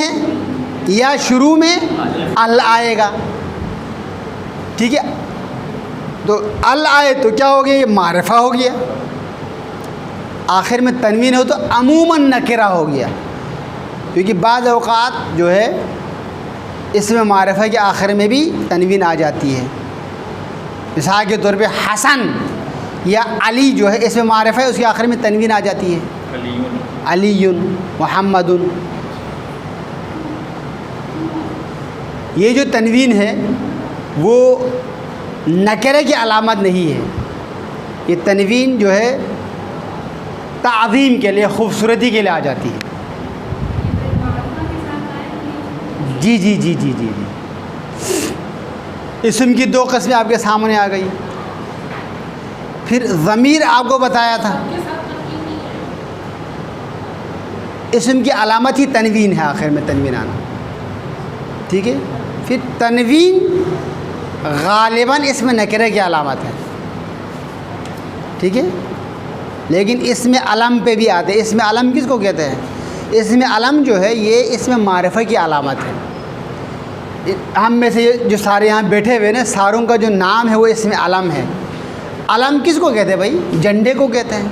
हैं या शुरू में अल आएगा। ठीक है, तो अल आए तो क्या हो गया, ये मारिफा हो गया। आखिर में तनवीन हो तो अमूमन नकिरा हो गया, क्योंकि बाज़ औक़ात जो है इसमें मारिफा के आखिर में भी तनवीन आ जाती है। मिसाल के तौर पे हसन या अली जो है इसमें मारिफा है, उसके आखिर में तनवीन आ जाती है, अलीयुन, मुहम्मदुन। ये जो तनवीन है वो नकरे की अलामत नहीं है, ये तनवीन जो है ताज़ीम के लिए, ख़ूबसूरती के लिए आ जाती है। जी जी जी जी जी जी। इस्म की दो किस्में आपके सामने आ गई। फिर ज़मीर आपको बताया था, इस्म की अलामत ही तनवीन है, आखिर में तनवीन आना। ठीक है, फिर तनवीन गालिबन इसमें नकरे की अलामत है। ठीक है, लेकिन इसमें अलम पे भी आते हैं। इसमें अलम किसको कहते हैं? इसमें अलम जो है ये इसमें मारिफा की अलामत है। हम में से जो सारे यहाँ बैठे हुए ना, सारों का जो नाम है वो इसमें अलम है। अलम किसको कहते हैं भाई? झंडे को कहते हैं,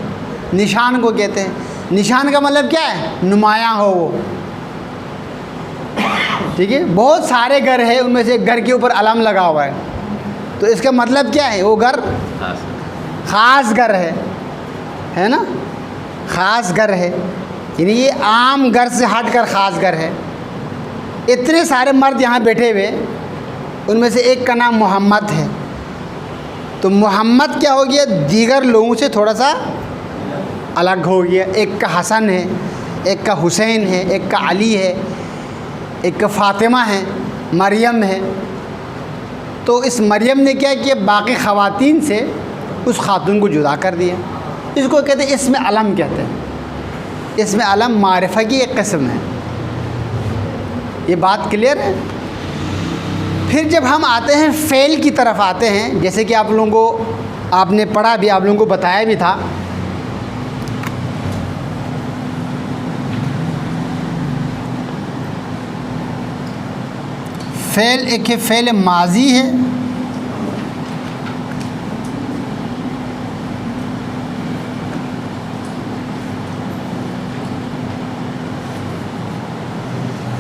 निशान को कहते हैं। निशान का मतलब क्या है? नुमायाँ हो वो। ठीक है, बहुत सारे घर हैं, उनमें से एक घर के ऊपर अलम लगा हुआ है, तो इसका मतलब क्या है? वो घर ख़ास घर है ना, ख़ास घर है, यानी ये आम घर से हट कर ख़ास घर है। इतने सारे मर्द यहाँ बैठे हुए, उनमें से एक का नाम मोहम्मद है, तो मोहम्मद क्या हो गया? दीगर लोगों से थोड़ा सा अलग हो गया। एक का हसन है, एक का हुसैन है, एक का अली है, एक का फ़ातिमा है, मरियम है। तो इस मरियम ने क्या किया? बाकी ख़वातीन से उस खातून को जुदा कर दिया। इसको कहते हैं इसमें अलम कहते हैं। इसमें अलम मारिफा की एक किस्म है। ये बात क्लियर है? फिर जब हम आते हैं फ़ेल की तरफ आते हैं, जैसे कि आप लोगों को आपने पढ़ा भी, आप लोगों को बताया भी था, फ़ेल एक फ़ेल माजी है,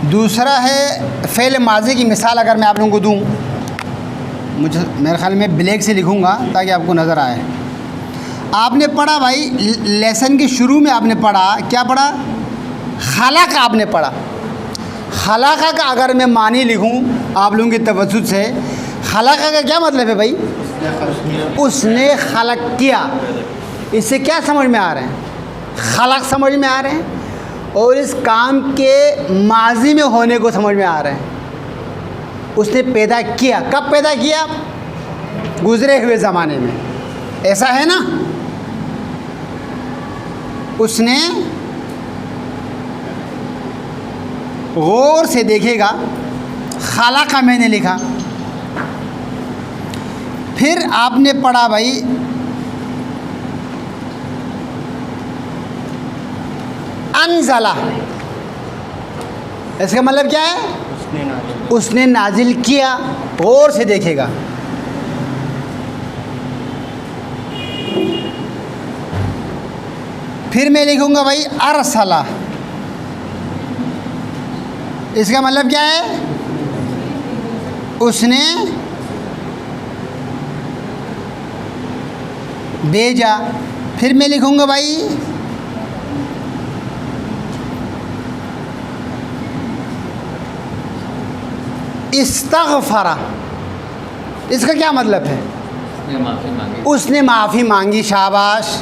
दूसरा है फ़ेल माजी की मिसाल अगर मैं आप लोगों को दूँ, मुझे मेरे ख्याल में ब्लैक से लिखूँगा ताकि आपको नज़र आए। आपने पढ़ा भाई लेसन के शुरू में आपने पढ़ा, क्या पढ़ा? खलक आपने पढ़ा। खलका का अगर मैं मानी लिखूँ आप लोगों की तवज्जुह से, खलका का क्या मतलब है भाई? उसने खलक किया। इससे क्या समझ में आ रहे हैं? खलक समझ में आ रहे हैं, और इस काम के माजी में होने को समझ में आ रहे हैं। उसने पैदा किया। कब पैदा किया? गुज़रे हुए ज़माने में, ऐसा है ना? उसने, गौर से देखिएगा, खलका मैंने लिखा। फिर आपने पढ़ा भाई अनज़ला, इसका मतलब क्या है? उसने नाजिल किया। गौर से देखेगा। फिर मैं लिखूँगा भाई अरसला, इसका मतलब क्या है? उसने भेजा। फिर मैं लिखूँगा भाई इस्तग़फ़रा, इसका क्या मतलब है? उसने माफ़ी मांगी। शाबाश।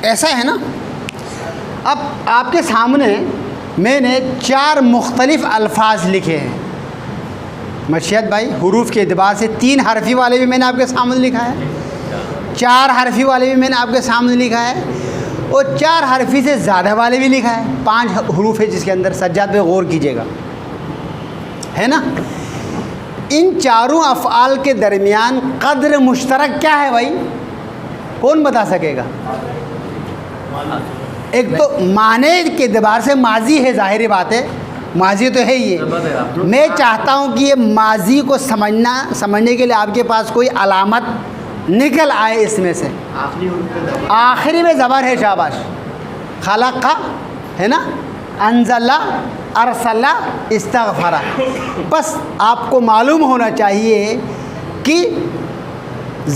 ऐसा है ना? अब आपके सामने मैंने 4 मुख्तलिफ़ अल्फाज लिखे हैं मर्शिद भाई। हुरूफ के एतबार से 3 हरफ़ी वाले भी मैंने आपके सामने लिखा है, 4 हरफ़ी वाले भी मैंने आपके सामने लिखा है, और 4 हरफ़ी से ज़्यादा वाले भी लिखा है। 5 हुरूफ है जिसके अंदर। सज्जाद पे गौर कीजिएगा, है ना? इन चारों अफ़आल के दरमियान क़द्र मुश्तरक क्या है भाई, कौन बता सकेगा? एक तो माने के एतबार से माजी है, ज़ाहिर बात है, माजी तो है ही है। मैं चाहता हूँ कि ये माजी को समझने के लिए आपके पास कोई अलामत निकल आए इसमें से। आखिरी में ज़बर है, शाबाश। खलक़ा है ना, अंज़ला, अरसला, इस्तग़फ़रा। बस आपको मालूम होना चाहिए कि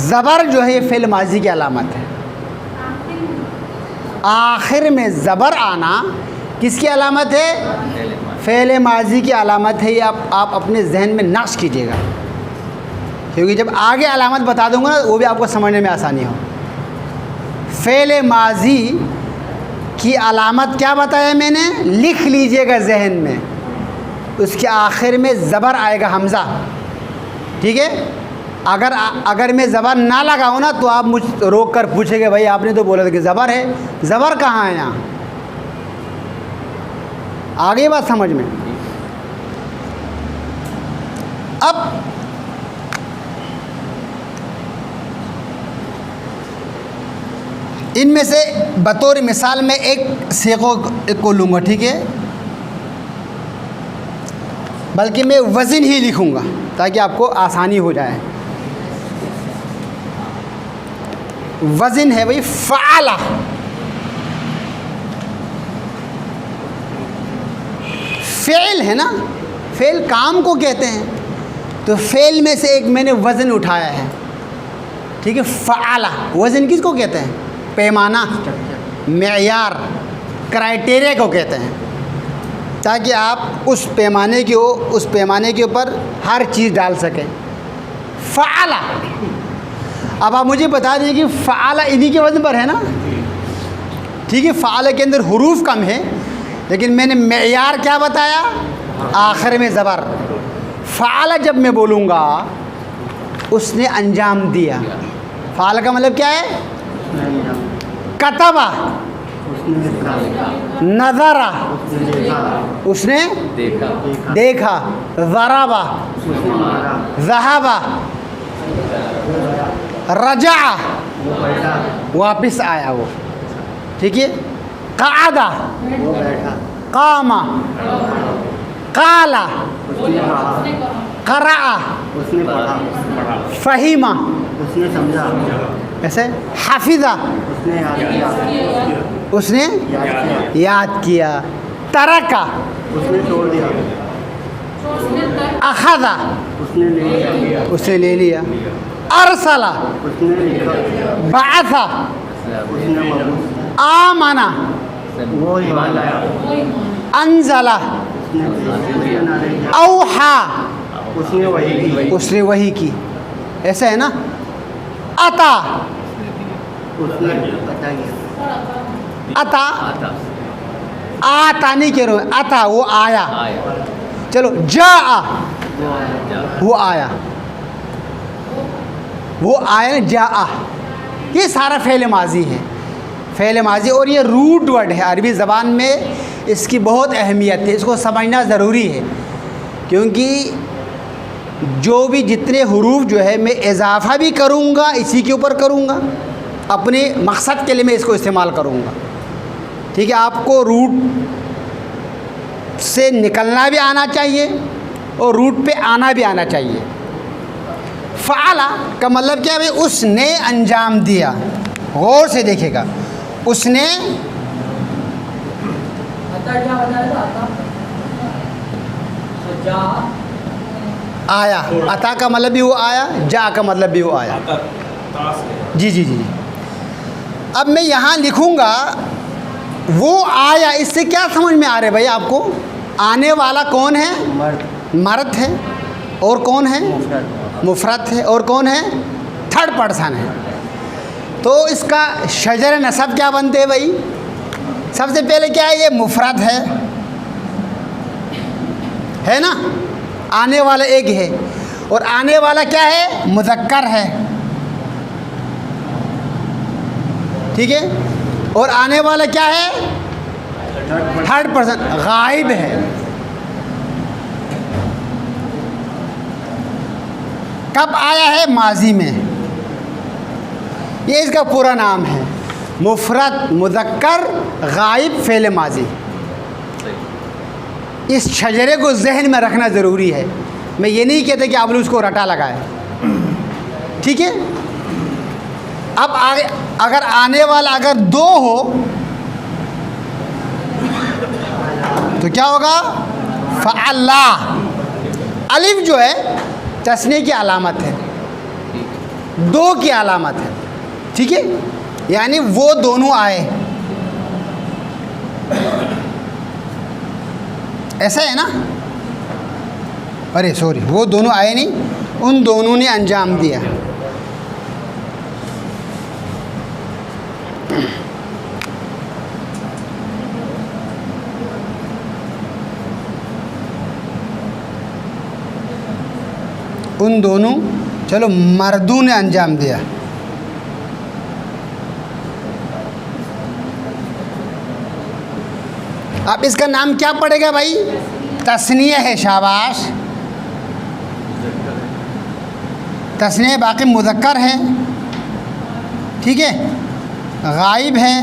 ज़बर जो है ये फ़िल माजी की अलामत है। आखिर में ज़बर आना किसकी अलामत है? फ़ेल माजी की अलामत है। ये आप अपने जहन में नक्श कीजिएगा, क्योंकि जब आगे अलामत बता दूंगा ना वो भी आपको समझने में आसानी हो। फ़ेल माजी की अलामत क्या बताया मैंने, लिख लीजिएगा जहन में। उसके आखिर में ज़बर आएगा, हमज़ा, ठीक है। अगर मैं ज़बर ना लगाऊँ ना तो आप मुझ रोक कर पूछेंगे भाई आपने तो बोला था कि ज़बर है, ज़बर कहाँ है यहाँ? आगे बात समझ में। अब इनमें से बतौर मिसाल में एक सीगों को लूँगा, ठीक है, बल्कि मैं वज़न ही लिखूँगा ताकि आपको आसानी हो जाए। वज़न है भाई फ़अला, फ़ेल है ना, फ़ेल काम को कहते हैं, तो फ़ेल में से एक मैंने वज़न उठाया है, ठीक है। फ़अला वज़न किसको कहते हैं? पैमाना, मेयार, क्राइटेरिया को कहते हैं, ताकि आप उस पैमाने के ऊपर हर चीज़ डाल सकें। फ़अला, अब आप मुझे बता दीजिए कि फ़अला इन्हीं के वज़न पर है ना, ठीक है। फ़अला के अंदर हुरूफ कम है, लेकिन मैंने मेयार क्या बताया, आखिर में ज़बर। फ़अला जब मैं बोलूँगा उसने अंजाम दिया। फ़अला का मतलब क्या है? कतबा, नज़रा, उसने देखा, ज़रबा, ज़हबा, रजा, वापस आया वो, ठीक है। क़अदा, क़ामा, क़ाला, क़रअ, फ़हिमा, उसने समझा, ऐसे हाफिज़ा, उसने याद किया, तरका, उसने छोड़ दिया, अख़ज़ा, उसने ले लिया, अरसला, उसने लिखा, बअसा, उसने मबूस, आमना, वो ईमान लाया, अंज़ला, उसने नाज़िल किया, औहा, उसने वही की, उसने वही की। ऐसा है ना। अता, उसने पता किया, अता, आता नहीं कह रहा हूँ, अता वो आया। चलो जा, वो आया, वो आया ना, जा। ये सारा फ़ेल माजी है, फ़ेल माजी, और ये रूट वर्ड है अरबी ज़बान में, इसकी बहुत अहमियत है, इसको समझना ज़रूरी है, क्योंकि जो भी जितने हुरूफ जो है मैं इजाफ़ा भी करूँगा इसी के ऊपर करूँगा, अपने मकसद के लिए मैं इसको इस्तेमाल करूँगा, ठीक है। आपको रूट से निकलना भी आना चाहिए और रूट पे आना भी आना चाहिए। फ़अला का मतलब क्या है भाई? उसने अंजाम दिया। गौर से देखिएगा, उसने आया, अता का मतलब भी वो आया, जा का मतलब भी वो आया। जी जी जी जी। अब मैं यहाँ लिखूँगा वो आया, इससे क्या समझ में आ रहा है भाई आपको? आने वाला कौन है? मर्द है। और कौन है? मुफरद है। और कौन है? थर्ड पर्सन है। तो इसका शजर नसब क्या बनते हैं भाई? सबसे पहले क्या है? ये मुफरद है ना, आने वाला एक है, और आने वाला क्या है? मुज़क्कर है, ठीक है। और आने वाला क्या है? थर्ड पर्सन, गायब है। कब आया है? माजी में। ये इसका पूरा नाम है, मुफरद मुज़क्कर गायब फ़ेल माजी। इस शजरे को जहन में रखना ज़रूरी है। मैं ये नहीं कहता कि आप लोग उसको रटा लगाए, ठीक है। अब आगे अगर आने वाला अगर दो हो तो क्या होगा? फ़अला। अलिफ जो है तस्नीय की अलामत है, दो की अलामत है, ठीक है। यानी वो दोनों आए, ऐसा है ना? अरे सॉरी, वो दोनों आए नहीं, उन दोनों ने अंजाम दिया। उन दोनों, चलो, मर्दों ने अंजाम दिया। अब इसका नाम क्या पड़ेगा भाई? तस्नीय है, शाबाश। तस्नीय बाकी मुज़क्कर है, ठीक है, गायब है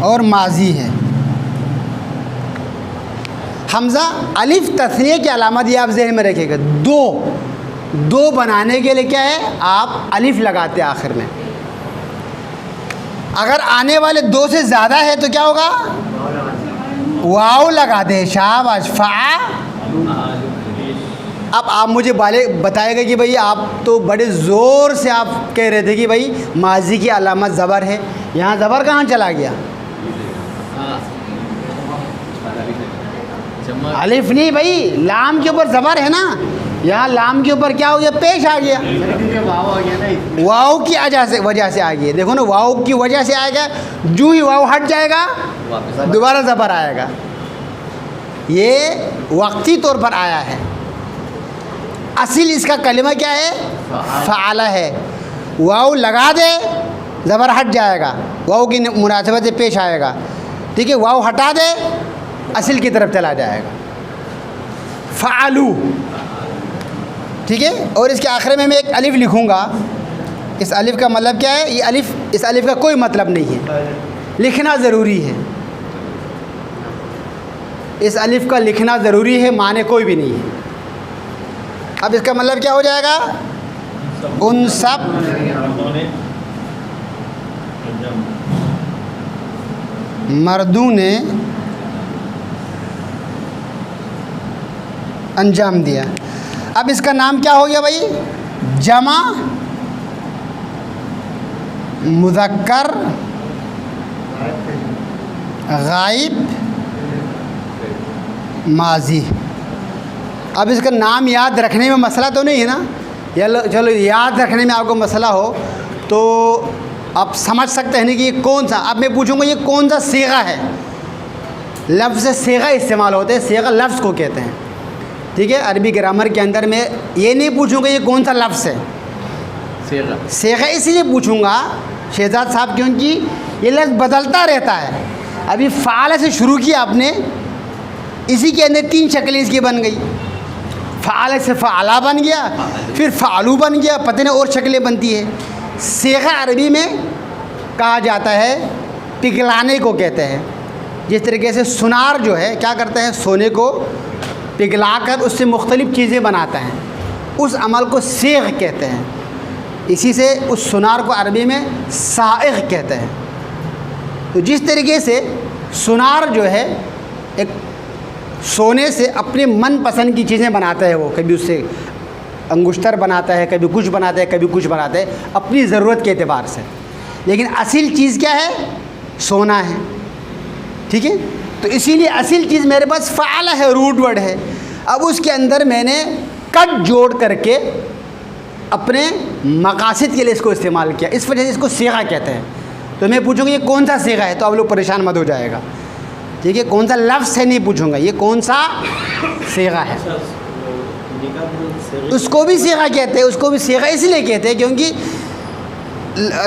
और माजी है। हमज़ा अलिफ तस्नीय की अलामत, ये आप ज़हन में रखिएगा। दो बनाने के लिए क्या है? आप अलिफ लगाते हैं आखिर में। अगर आने वाले दो से ज़्यादा है तो क्या होगा? वाव लगा दे, शाबाश। अब आप मुझे बताएगा कि भाई आप तो बड़े ज़ोर से आप कह रहे थे कि भाई माजी की अलामत ज़बर है, यहाँ ज़बर कहाँ चला गया? अलिफ नहीं भाई, लाम के ऊपर ज़बर है ना, यहाँ लाम के ऊपर क्या हो गया? पेश आ गया, वाव की वजह से आ गया। देखो ना, वाव की वजह से आएगा, जो ही वाव हट जाएगा दोबारा ज़बर आएगा। ये वक्ती तौर पर आया है। असल इसका कलिमा क्या है? फ़अला है। वाव लगा दे, ज़बर हट जाएगा, वाव की मुनासिबत से पेश आएगा, ठीक है। वाव हटा दे, असल की तरफ चला जाएगा। फ़अलू, ठीक है। और इसके आखिर में मैं एक अलिफ लिखूँगा। इस अलिफ का मतलब क्या है? ये अलिफ, इस अलिफ का कोई मतलब नहीं है, लिखना ज़रूरी है। इस अलिफ का लिखना ज़रूरी है, माने कोई भी नहीं है। अब इसका मतलब क्या हो जाएगा? उन सब मर्दों ने अंजाम दिया। अब इसका नाम क्या हो गया भाई? जमा मुज़क्कर गायब माजी। अब इसका नाम याद रखने में मसला तो नहीं है ना? चलो याद रखने में आपको मसला हो तो आप समझ सकते हैं ना कि ये कौन सा। अब मैं पूछूंगा ये कौन सा सीगा है? लफ्ज़ सीगा इस्तेमाल होते हैं, सीगा लफ्ज़ को कहते हैं, ठीक है। अरबी ग्रामर के अंदर मैं ये नहीं पूछूंगा ये कौन सा लफ्ज़ है। सीगा इसलिए पूछूंगा शहजाद साहब क्योंकि ये लफ्ज़ बदलता रहता है। अभी फ़ाल से शुरू किया आपने, इसी के अंदर 3 शक्लें इसकी बन गई। फ़ाल से फ़ाला बन गया, फिर फ़ालू बन गया, पता नहीं और शक्लें बनती है। सीगा अरबी में कहा जाता है, पिघलाने को कहते हैं। जिस तरीके से सुनार जो है क्या करता है? सोने को पिघलाकर उससे मुख्तलिफ़ चीज़ें बनाता है, उस अमल को सीग़ कहते हैं। इसी से उस सुनार को अरबी में साइग़ कहते हैं। तो जिस तरीके से सुनार जो है एक सोने से अपने मन पसंद की चीज़ें बनाता है, वो कभी उससे अंगुश्तर बनाता है, कभी कुछ बनाता है, कभी कुछ बनाता है अपनी ज़रूरत के एतबार से। लेकिन असल चीज़ क्या है? सोना है, ठीक है। तो इसीलिए असल चीज़ मेरे पास फ़अल है, रूट वर्ड है। अब उसके अंदर मैंने कट जोड़ करके अपने मकासद के लिए इसको इस्तेमाल किया, इस वजह से इसको सीगा कहते हैं। तो मैं पूछूंगा ये कौन सा सीगा है, तो आप लोग परेशान मत हो जाएगा, ठीक है। कौन सा लफ्ज़ है नहीं पूछूंगा, ये कौन सा सीगा है। उसको भी सीगा कहते हैं, उसको भी सीगा इसलिए कहते हैं क्योंकि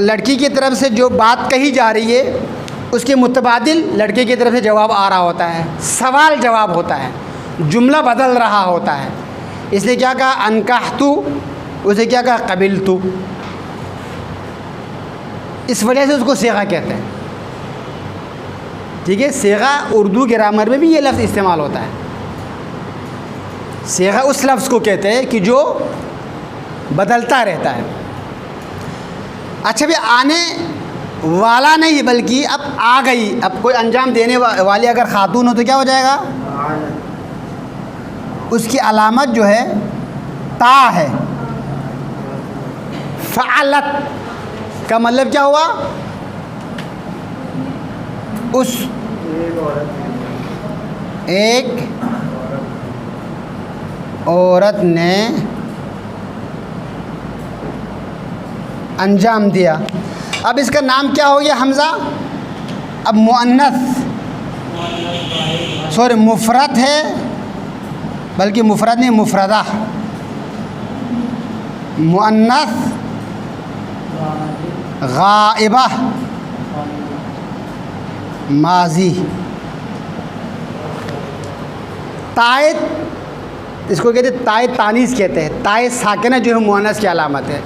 लड़की की तरफ से जो बात कही जा रही है उसके मुतबादिल लड़के की तरफ से जवाब आ रहा होता है, सवाल जवाब होता है, जुमला बदल रहा होता है, इसलिए क्या कहा अनकाहतु, उसे क्या कहा कबिलतु। इस वजह से उसको सेगा कहते हैं। ठीक है, सेगा उर्दू ग्रामर में भी ये लफ्ज़ इस्तेमाल होता है। सेगा उस लफ्ज़ को कहते हैं कि जो बदलता रहता है। अच्छा भी आने वाला नहीं बल्कि अब आ गई। अब कोई अंजाम देने वाली अगर खातून हो तो क्या हो जाएगा, उसकी अलामत जो है ता है। फ़अलत का मतलब क्या हुआ, उस एक औरत ने अंजाम दिया। अब इसका नाम क्या हो गया हमज़ा। अब मुअन्नस सॉरी मुफरद है, बल्कि मुफरद नहीं मुफरदा। मुअन्नस गाइबा माजी। ताए इसको कहते हैं ताए तानीस कहते हैं। ताए साकिना जो है मुअन्नस की अलामत है।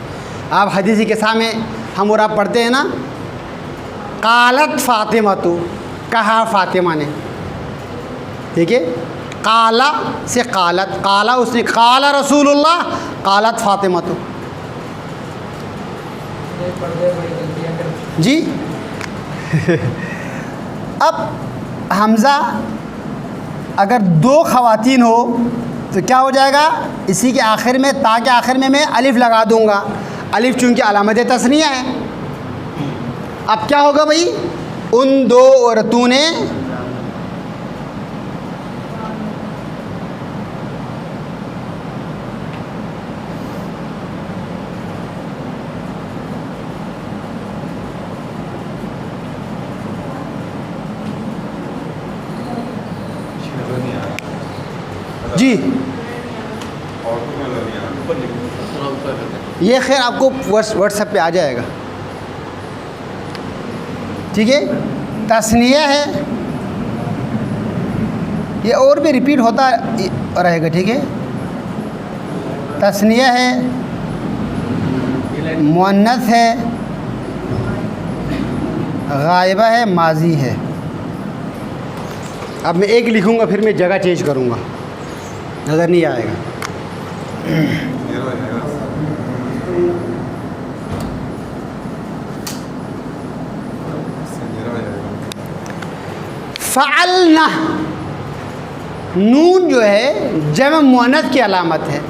आप हदीसी किस्सा में हम और आप पढ़ते हैं ना, कालत फ़ातिमा तो कहा फ़ातिमा ने। ठीक है, काला से कालत, काला उसने, काला रसूलुल्लाह, कालत फ़ातिमा तो जी। अब हमज़ा अगर दो ख़वातीन हो तो क्या हो जाएगा, इसी के आखिर में ता के आखिर में मैं अलिफ़ लगा दूँगा। अलिफ़ चूँकि अलामत तस्निया है। अब क्या होगा भाई, उन दो औरतों ने जी, ये खैर आपको व्हाट्सएप पे आ जाएगा। ठीक है, तस्निया है, ये और भी रिपीट होता रहेगा। ठीक है, तस्निया है, मुअन्नस है, गायबा है, माजी है। अब मैं एक लिखूँगा फिर मैं जगह चेंज करूँगा, नज़र नहीं आएगा। फ़अलना, नून जो है जम मुअन्नस की अलामत है।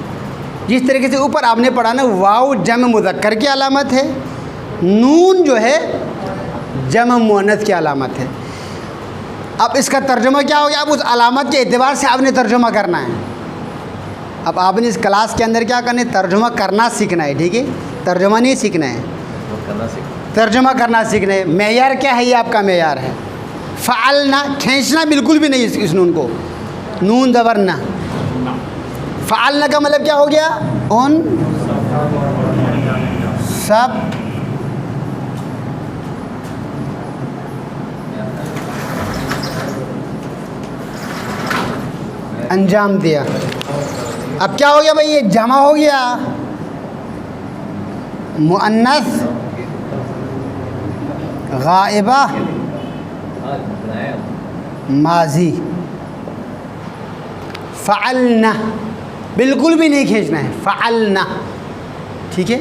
जिस तरीके से ऊपर आपने पढ़ा ना, वाव जम मुज़क्कर की अलामत है, नून जो है जम मुअन्नस की अलामत है। अब इसका तर्जुमा क्या हो गया, अब उस अलामत के एतबार से आपने तर्जुमा करना है। अब आपने इस क्लास के अंदर क्या करना है, तर्जुमा करना सीखना है। ठीक है, तर्जुमा नहीं सीखना है, तर्जुमा करना सीखना है। मेयार क्या है, ये आपका मेयार है। फ़अलना, खींचना बिल्कुल भी नहीं इस नून को, नून ज़बर ना। फ़अलना का मतलब क्या हो गया, उन सब अंजाम दिया। अब क्या हो गया भाई, ये जमा हो गया, मुअन्नस गाइबा माजी। फ़अलना बिल्कुल भी नहीं खींचना है, फ़अलना। ठीक है,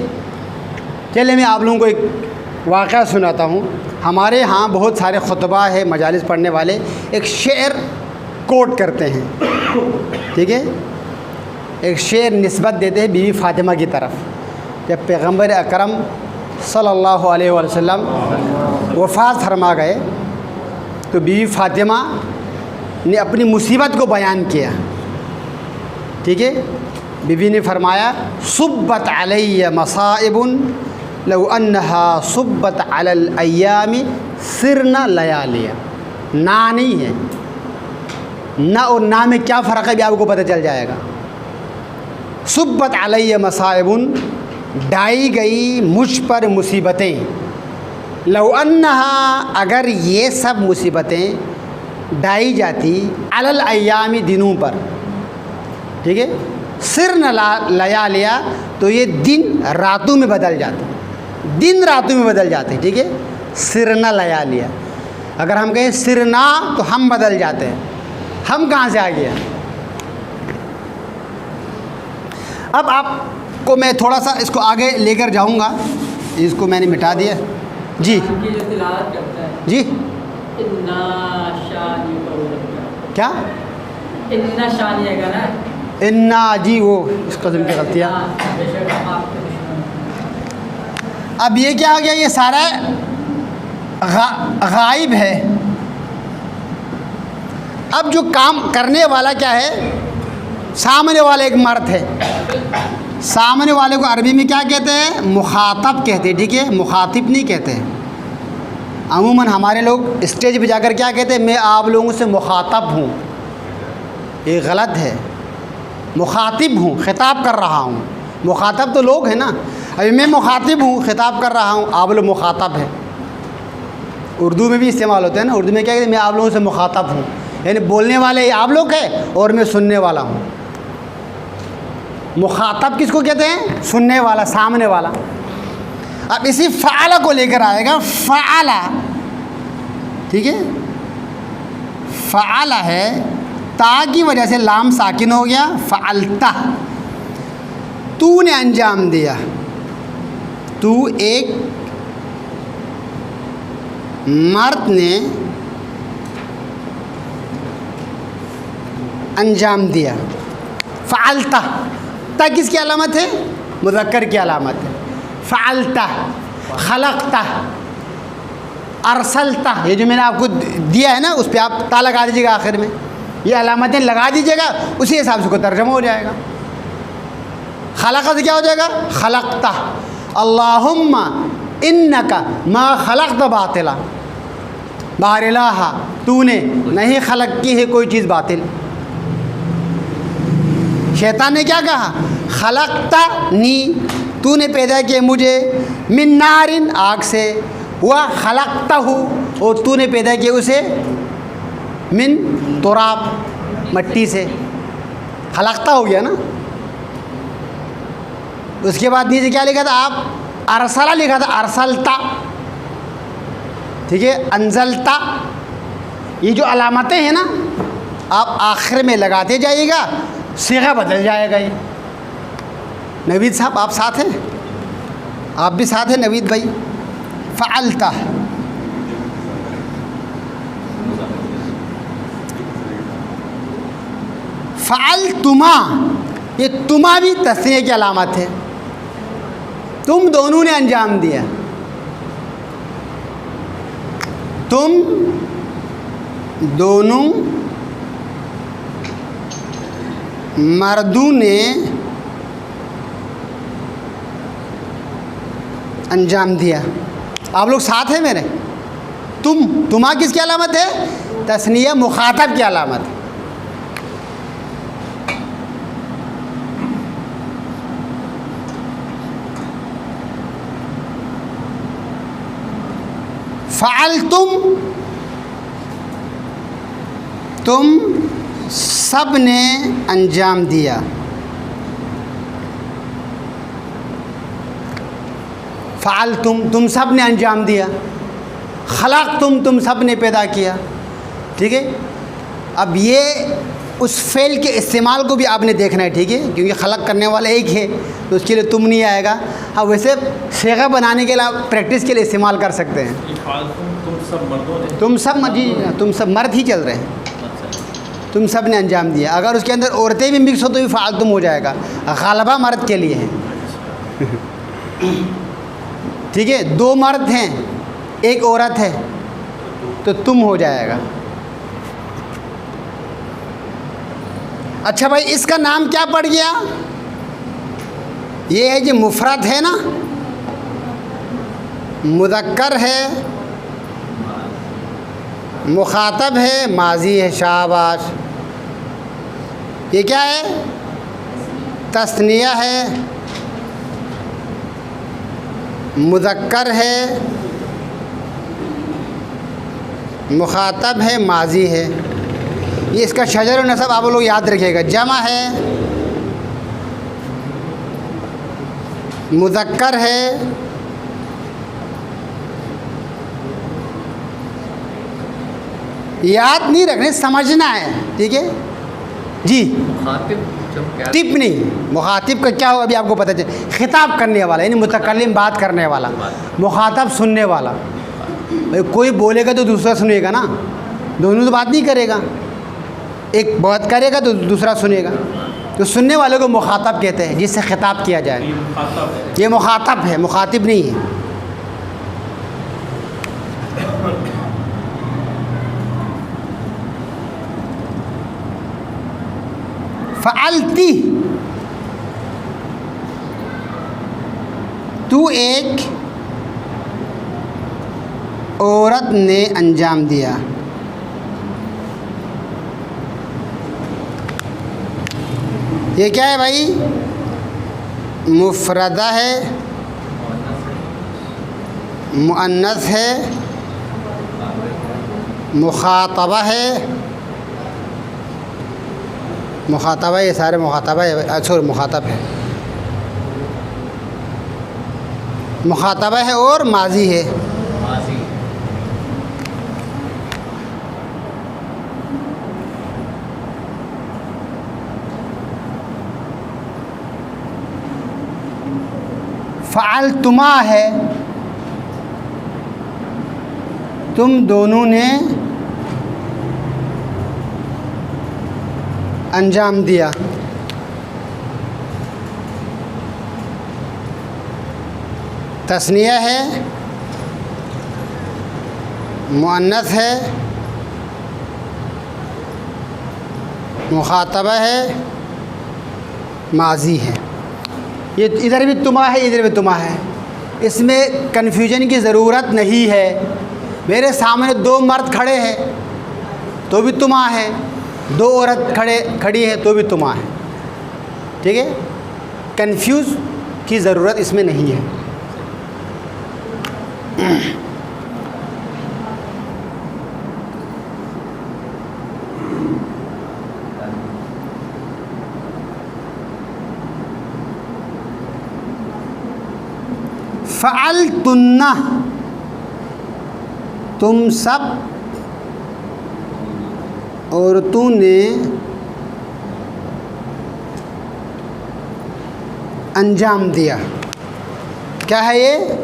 चलिए मैं आप लोगों को एक वाक़या सुनाता हूँ। हमारे यहाँ बहुत सारे खुतबा है, मजालिस पढ़ने वाले एक शेर कोट करते हैं। ठीक है, एक शेर निस्बत देते हैं बीवी फ़ातिमा की तरफ। जब पैगम्बर अकरम सल्लल्लाहु अलैहि वसल्लम वफ़ात फरमा गए तो बीवी फ़ातिमा ने अपनी मुसीबत को बयान किया। ठीक है, बीवी ने फरमाया, सुब्बत अलैया मसाइबुन लौ अन्नहा सुब्बत अलल अय्यामी सिरना लयालिया। ना नहीं है, ना और ना में क्या फ़र्क है भी आपको पता चल जाएगा। सुब्बत अलैया मसाइबुन, डाई गई मुझ पर मुसीबतें, लौ अन्नहा, अगर ये सब मुसीबतें डाई जाती, अलल अय्यामी, दिनों पर। ठीक है, सिर न लया लिया, तो ये दिन रातों में बदल जाते हैं, दिन रातों में बदल जाते हैं, ठीक है। सिर न लया लिया, अगर हम कहें सिर ना तो हम बदल जाते हैं, हम कहाँ से आ गया। अब आपको मैं थोड़ा सा इसको आगे लेकर जाऊंगा, इसको मैंने मिटा दिया जी की जो तिलावत करता है, जी। इन्ना शानी का क्या इन्ना शानी है ना, इन्ना जी, वो इस कदम की गलतियाँ। बेशक हम आपके दुश्मन। अब ये क्या हो गया, ये सारा गायब है। अब जो काम करने वाला क्या है, सामने वाला एक मर्द है। सामने वाले को अरबी में क्या कहते हैं, मुखातब कहते हैं, ठीक है, मुखातिब नहीं कहते हैं। अमूमन हमारे लोग स्टेज पे जाकर क्या कहते हैं, मैं आप लोगों से मुखातब हूँ, ये गलत है। मुखातिब हूँ, खिताब कर रहा हूँ। मुखातब तो लोग हैं ना, अभी मैं मुखातिब हूँ, खिताब कर रहा हूँ, आप लोग मुखातब है। उर्दू में भी इस्तेमाल होता है ना, उर्दू में क्या कहते हैं, मैं आप लोगों से मुखातब हूँ, यानी बोलने वाले आप लोग हैं और मैं सुनने वाला हूँ। मुखातब किसको कहते हैं, सुनने वाला, सामने वाला। अब इसी फ़ाला को लेकर आएगा, फ़ाला, ठीक है। फ़ाला है, ता की वजह से लाम साकिन हो गया, फ़ालता, तूने अंजाम दिया। तू एक मर्द ने अंजाम दिया। फ़ालता, ता किसकी अलामत है, मुज़क्कर की अलामत है। फ़ालता, खलक़ता, अरसलता, ये जो मैंने आपको दिया है ना, उस पर आप ता लगा दीजिएगा आखिर में, ये अलामतें लगा दीजिएगा, उसी हिसाब से को तर्जमा हो जाएगा। खलक़ा से क्या हो जाएगा, खलक़ता। अल्लाहुम्मा इन्नका मा खलक़ता बातिला, बारिलाहा, तूने नहीं खलक की है कोई चीज़ बातिल। शैतान ने क्या कहा, खलक़ता नी, तूने पैदा किया मुझे, मिन नारिन, आग से, वह खलक़ता हूँ, और तूने पैदा किया उसे मिन तुराब, मट्टी से। खलक़ता हो गया ना। उसके बाद नीचे क्या लिखा था आप, अरसला लिखा था, अरसलता, ठीक है, अंजलता। ये जो अलामतें हैं ना, आप आखिर में लगाते जाइएगा, सीगा बदल जाएगा। ये नवीद साहब आप साथ हैं, आप भी साथ हैं नवीद भाई। फ़अलता, फ़अलतुमा, ये तुमा भी तस्नीय की अलामत है, तुम दोनों ने अंजाम दिया। तुम दोनों मर्दों ने अंजाम दिया। आप लोग साथ हैं मेरे। तुमा किसकी अलामत है, तस्निया मुखातब की अलामत है। फ़अलतुम, तुम सब ने अंजाम दिया। फ़अलतुम, तुम सब ने अंजाम दिया। खलक़तुम, तुम सब ने पैदा किया, ठीक है। अब ये उस फ़ेल के इस्तेमाल को भी आपने देखना है, ठीक है, क्योंकि खलक़ करने वाला एक है, तो उसके लिए तुम नहीं आएगा। हाँ, वैसे सेगा बनाने के लिए आप प्रैक्टिस के लिए इस्तेमाल कर सकते हैं। तुम सब मर्दों ने, तुम सब जी, तुम सब मर्द ही चल रहे हैं। तुम सब ने अंजाम दिया। अगर उसके अंदर औरतें भी मिक्स हो तो भी फ़ालतुम हो जाएगा, ग़ालिबा मर्द के लिए है, ठीक है। दो मर्द हैं, एक औरत है, तो तुम हो जाएगा। अच्छा भाई, इसका नाम क्या पड़ गया, ये है जो मुफ़रद है ना, मुज़क्कर है, मुखातब है, माजी है, शाबाश। ये क्या है, तस्निया है, मुज़क्कर है, मुखातब है, माजी है। ये इसका शजर और नसब आप लोग याद रखिएगा। जमा है मुज़क्कर है, याद नहीं रखने, समझना है, ठीक है जी। मुखातिब जब क्या टिप नहीं, मुखातिब का क्या हो अभी आपको पता चले, खिताब करने वाला यानी मुतकल्लिम बात करने वाला, मुखातब सुनने वाला। भाई कोई बोलेगा तो दूसरा सुनेगा ना, दोनों तो बात नहीं करेगा, एक बात करेगा तो दूसरा सुनेगा, तो सुनने वाले को मुखातब कहते हैं, जिससे खिताब किया जाए। ये मुखातब है। ये मुखातब है, मुखातिब नहीं है। फ़अलती, तू एक औरत ने अंजाम दिया। ये क्या है भाई? मुफ़रदा है, मुअन्नस है, मुखातबा है, मुखातबा, ये सारे मुखातबा है। अच्छा मुखातब है, मुखातबा है और माजी है। माजी फ़अलतुमा है, तुम दोनों ने अंजाम दिया। तस्निया है, मुअन्नस है, मुखातबा है, माजी है। ये इधर भी तुमा है, इधर भी तुमा है, इसमें कन्फ्यूजन की ज़रूरत नहीं है। मेरे सामने दो मर्द खड़े हैं तो भी तुमा है, दो औरत खड़ी है तो भी तुमा है, ठीक है। कन्फ्यूज़ की ज़रूरत इसमें नहीं है। फ़अलतुन्ना, तुम सब औरतों ने अंजाम दिया। क्या है ये?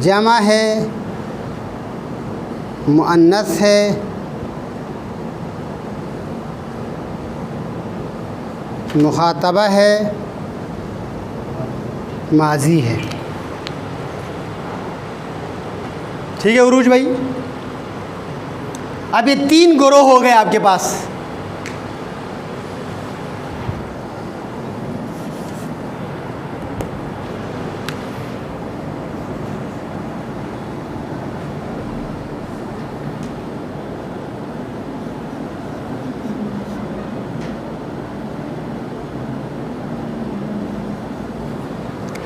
जमा है, मुअन्नस है, मुखातबा है, माजी है। ठीक है उरूज भाई। अब ये 3 ग्रोह हो गए आपके पास।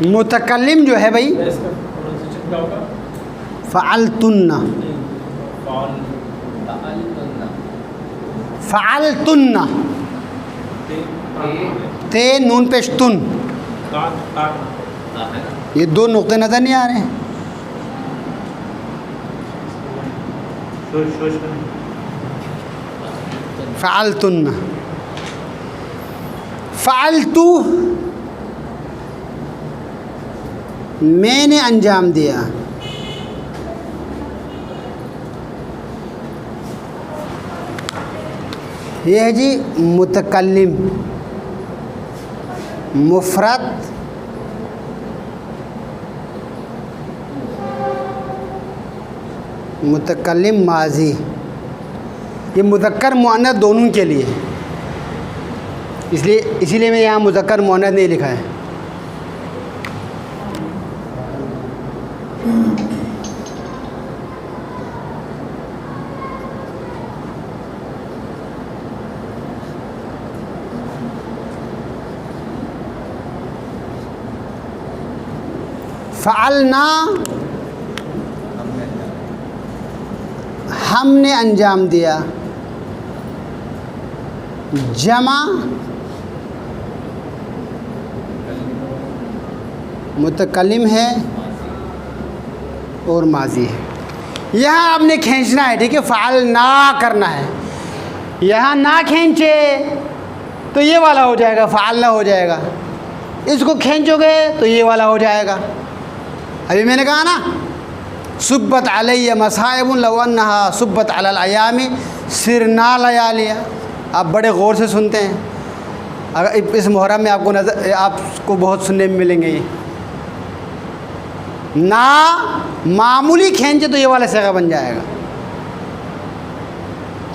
मुतकल्लिम जो है भाई, इसका प्रोनाउंसिएशन क्या होगा? फ़अलतुन्ना, फ़ाल फ़अलतुन्ना फ़अलतुन्ना, ते नून पेश तुन, है ये 2 नुक्ते नज़र नहीं आ रहे हैं। फ़अलतुन्ना, फ़अलतु मैंने अंजाम दिया। ये है जी मुतकल्लिम, मुफ़रद, मुतकल्लिम, माजी। ये मुज़क्कर मुअन्नस दोनों के लिए, इसीलिए मैं यहाँ मुज़क्कर मुअन्नस नहीं लिखा है। फ़अलना हमने अंजाम दिया। जमा मुतकल्लिम है और माजी है। यहाँ आपने खींचना है, ठीक है, फ़ाल ना करना है। यहाँ ना खींचे तो ये वाला हो जाएगा, फ़ाल ना हो जाएगा। इसको खींचोगे तो ये वाला हो जाएगा। अभी मैंने कहा ना, सुब्बत अलैया मसाइबुन लौ अन्नहा सुब्बत अलल अयामी सिरना लयालिया। आप बड़े गौर से सुनते हैं, अगर इस मुहर्रम में आपको बहुत सुनने में मिलेंगे। ये ना मामूली खींचे तो ये वाला सेगा बन जाएगा,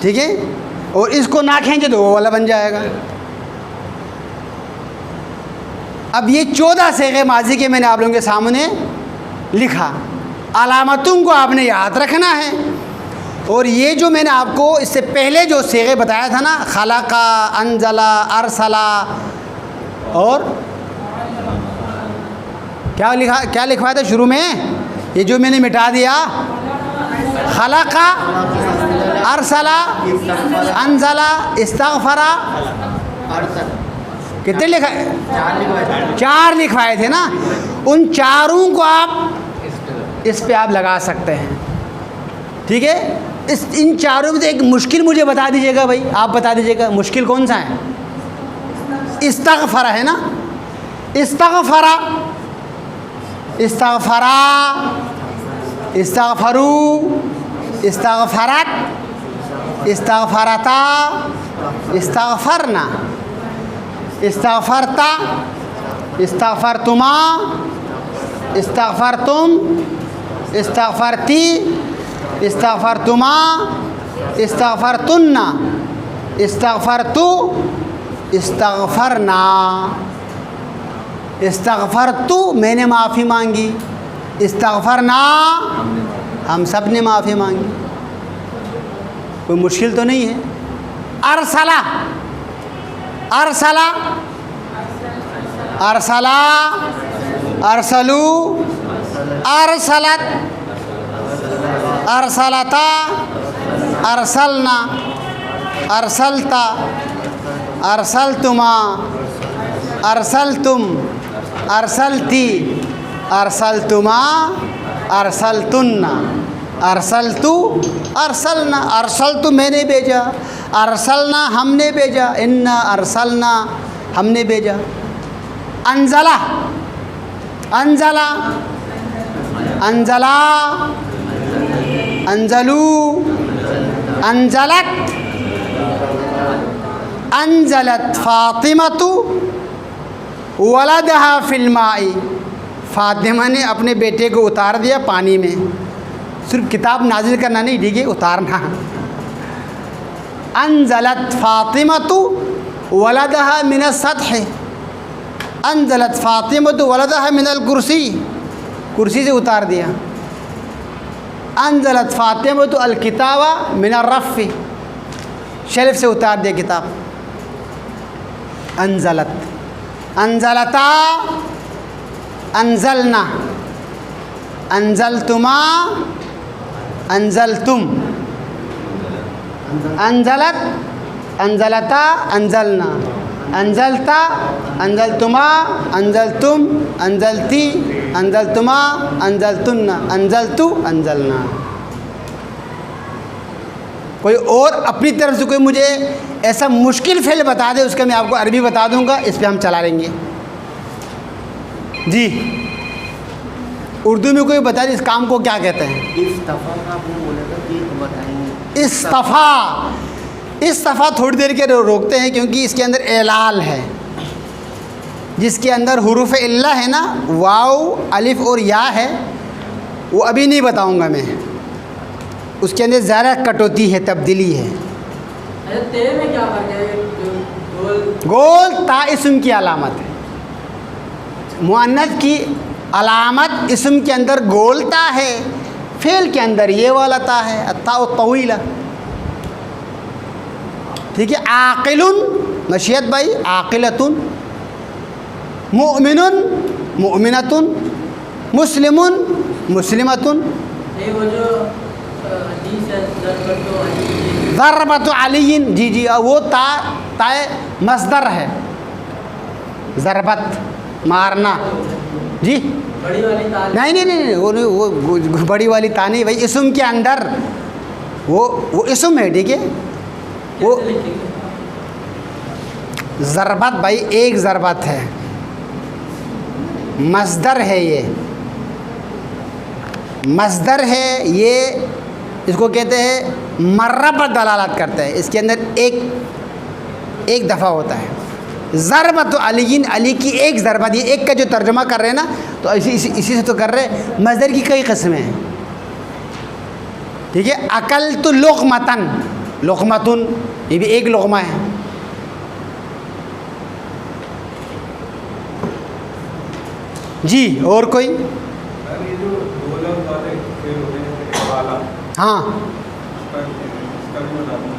ठीक है, और इसको ना खींचे तो वो वाला बन जाएगा। अब ये 14 सेगे माजी के मैंने आप लोगों के सामने लिखा। अलामतों को आपने याद रखना है। और ये जो मैंने आपको इससे पहले जो सेगे बताया था ना, खलका, अंजला, अरसला, और क्या लिखवाया था शुरू में, ये जो मैंने मिटा दिया, खलका, अरसला, अंजला, इस्तगफरा, कितने लिखा? 4 लिखवाए थे ना। उन चारों को आप इस पे आप लगा सकते हैं, ठीक है। इन चारों में से एक मुश्किल मुझे बता दीजिएगा भाई, आप बता दीजिएगा मुश्किल कौन सा है? इस्तगफरा है ना, इस्तगफरा, इस्तगफरा, इस्तगफरू, इस्तगफरत, इस्तगफरता, इस्तगफरना, इस्तगफरता, इस्तगफरतुमा, इस्तगफरतुम, इस्तगफरती, इस्तगफरतुमा, इस्तगफरतुन्ना, इस्तगफरतु, इस्तगफरना। इस्तगफरतु मैंने माफ़ी मांगी, इस्तगफरना हम सब ने माफ़ी मांगी। कोई मुश्किल तो नहीं है। अरसला, अरसला, अरसला, अरसलू, अरसलत, अरसलता, अरसलना, अरसलता, अरसलतुमा, अरसलतुम, अरसलती, अरसलतुमा, अरसलतुन्ना, अरसलतु, अरसलना, अरसलतु मैंने भेजा, अरसलना हमने भेजा, इन्ना अरसलना हमने भेजा। अंजला, अंजला, अंजला, अंजलू, अंजलत, अंजलत फ़ातिमतु वलदहा फ़िल माई। फ़ातिमा ने अपने बेटे को उतार दिया पानी में। सिर्फ किताब नाजिल करना नहीं, ठीक है, उतारना। अंजलत फ़ातिमतु वलदहा मिन सत्ह, अंजलत फ़ातिमतु वलदहा मिनल कुर्सी, कुर्सी से उतार दिया। अंजलत फ़ातिमतु अल किताबा मिनर रफ़ी, शेल्फ से उतार दिया किताब। अंजलत, अंजलता, अंजलना, अंजलतुमा, अंजलतुम, अंजलत, अंजलता, अंजलना, अंजलता, अंजलतुमा, अंजलतुम, अंजलती, अंजलतुमा, अंजलतुन्ना, अंजलतु, अंजलना। कोई और अपनी तरफ से कोई मुझे ऐसा मुश्किल फ़ेल बता दे, उसका मैं आपको अरबी बता दूंगा, इस पे हम चला लेंगे। जी, उर्दू में कोई बता दे इस काम को क्या कहते हैं? इस्तफा का आपने बोला था कि बताएंगे। इस्तफ़ा, इस्तफ़ा थोड़ी देर के रोकते हैं क्योंकि इसके अंदर एलाल है, जिसके अंदर हुरूफ इल्ला है ना, वाव, अलिफ और या है, वो अभी नहीं बताऊंगा मैं। उसके अंदर ज़रा कटौती है, तब्दीली है। अरे तेरे में क्या फर्क है? गोल गोल ता इस्म की अलामत है। मुअन्नस की अलामत इस्म के अंदर गोलता है, फ़ेल के अंदर ये वाला ता है, अत्ता तवीला, ठीक है। आक़िलुन, मशीयत भाई, आक़िलतुन, मुअमिनुन, मुअमिनतुन, मुस्लिमुन, मुस्लिमतुन। ये वो जो हदीस है, ज़रबतु अलीन, जी जी, वो ताए मस्दर है, ज़रबत मारना, जी बड़ी वाली ताल नहीं नहीं नहीं वो नहीं, वो बड़ी वाली ता नहीं भाई, इसम के अंदर वो इसम है, ठीक है। वो कैसे लिखेंगे? ज़रबत भाई एक ज़रबत है, मस्दर है ये, मस्दर है ये, इसको कहते हैं मर्रा पर दलालत करता है, इसके अंदर एक दफ़ा होता है। ज़रबत तो अलीन, अली की एक ज़रबत, ये एक का जो तर्जुमा कर रहे हैं ना, तो इसी से तो कर रहे हैं। मस्दर की कई किस्में हैं, ठीक है। अकल तो लुक़मतन, लुक़मतुन ये भी एक लुक़मा है। जी और कोई? ये जो दो लफ्ज़ वाले फेल होते हैं, काला, हाँ, इसका भी बता दूँ।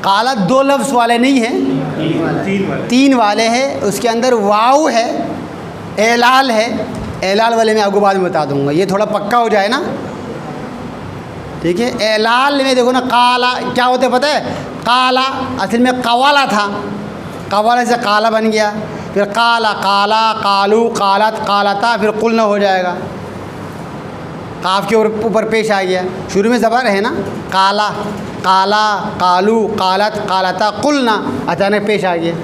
काला दो लफ्ज़ वाले नहीं हैं, तीन वाले। तीन वाले हैं। उसके अंदर वाव है, एलाल है। एलाल वाले मैं आपको बाद में बता दूंगा, ये थोड़ा पक्का हो जाए ना, ठीक है। एलाल में देखो ना, काला क्या होता है पता है? काला असल में कवाला था, कवाला से काला बन गया, फिर काला, काला, कालू, कालत, कालता, फिर कुल न हो जाएगा, काफ के ऊपर पेश आ गया। शुरू में ज़बर है ना, काला, काला, कालू, कालत, कालता, कुलना, अचानक पेश आ गया।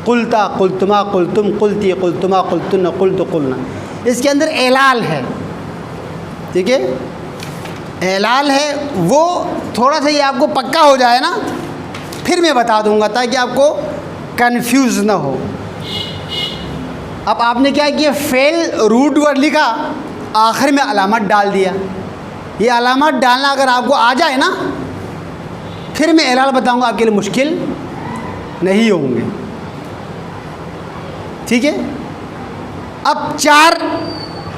कुलता, कुलतुमा, कुलतुम, कुलती, कुलतुमा, कुलतुन, कुलतु, कुलना। इसके अंदर एलाल है, ठीक है, एलाल है। वो थोड़ा सा ये आपको पक्का हो जाए ना, फिर मैं बता दूंगा ताकि आपको कंफ्यूज ना हो। अब आपने क्या किया, फेल रूट वर्ड लिखा, आखिर में अलामत डाल दिया। ये अलामत डालना अगर आपको आ जाए ना, फिर मैं एलाल बताऊंगा, आपके लिए मुश्किल नहीं होंगे, ठीक है। अब 4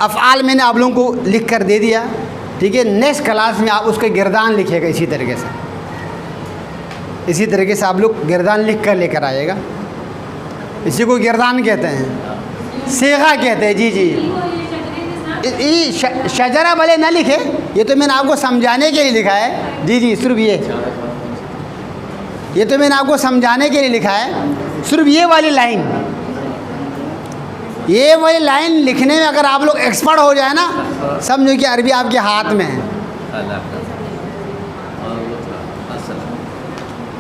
अफ़आल मैंने आप लोगों को लिख कर दे दिया, ठीक है। नेक्स्ट क्लास में आप उसके गिरदान लिखिएगा इसी तरीके से, इसी तरीके से आप लोग गिरदान लिख कर लेकर आइएगा। इसी को गिरदान कहते हैं, सेगा कहते हैं। जी जी, शजरा भले ना लिखे, ये तो मैंने आपको समझाने के लिए लिखा है। जी जी, सिर्फ ये तो मैंने आपको समझाने के लिए लिखा है। सिर्फ ये वाली लाइन, ये वाली लाइन लिखने में अगर आप लोग एक्सपर्ट हो जाए ना, समझो कि अरबी आपके हाथ में है।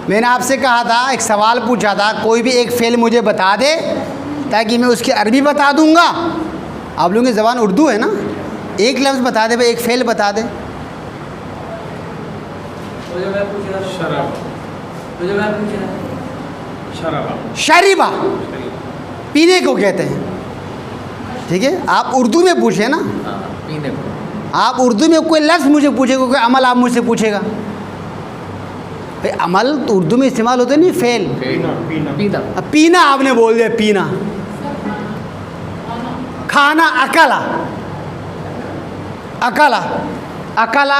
मैंने आपसे कहा था, एक सवाल पूछा था, कोई भी एक फ़ेल मुझे बता दे ताकि मैं उसकी अरबी बता दूंगा। आप लोगों की ज़बान उर्दू है ना, एक लफ्ज़ बता दे भाई, एक फ़ेल बता दे। शरीबा पीने को कहते हैं, ठीक है। आप उर्दू में पूछे ना, पीने को। आप उर्दू में कोई लफ्ज़ मुझे पूछेगा, कोई अमल आप मुझसे पूछेगा, भाई अमल तो उर्दू में इस्तेमाल होते नहीं, फ़ेल। पीना। अब पीना आपने बोल दिया, पीना। खाना, अकला, अकला, अकला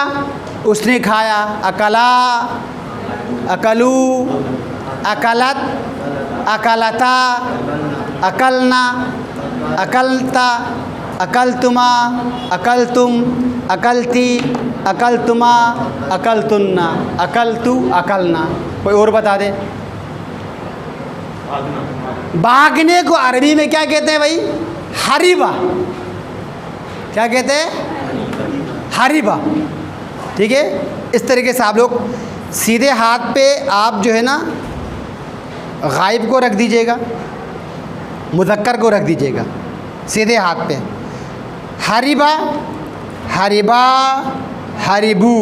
उसने खाया, अकला, अकलू, अकलत, अकलता, अकलना, अकलता, अकलतुमा, अकलतुम, अकलती, अकलतुमा, अकलतुन्ना, अकलतु, अकलना। कोई और बता दे। भागने को अरबी में क्या कहते हैं भाई? हरीबा। क्या कहते हैं? हरीबा, ठीक है। इस तरीके से आप लोग सीधे हाथ पे आप जो है ना, गायब को रख दीजिएगा, मुज़क्कर को रख दीजिएगा सीधे हाथ पे। हरीबा, हरीबा, हरीबू,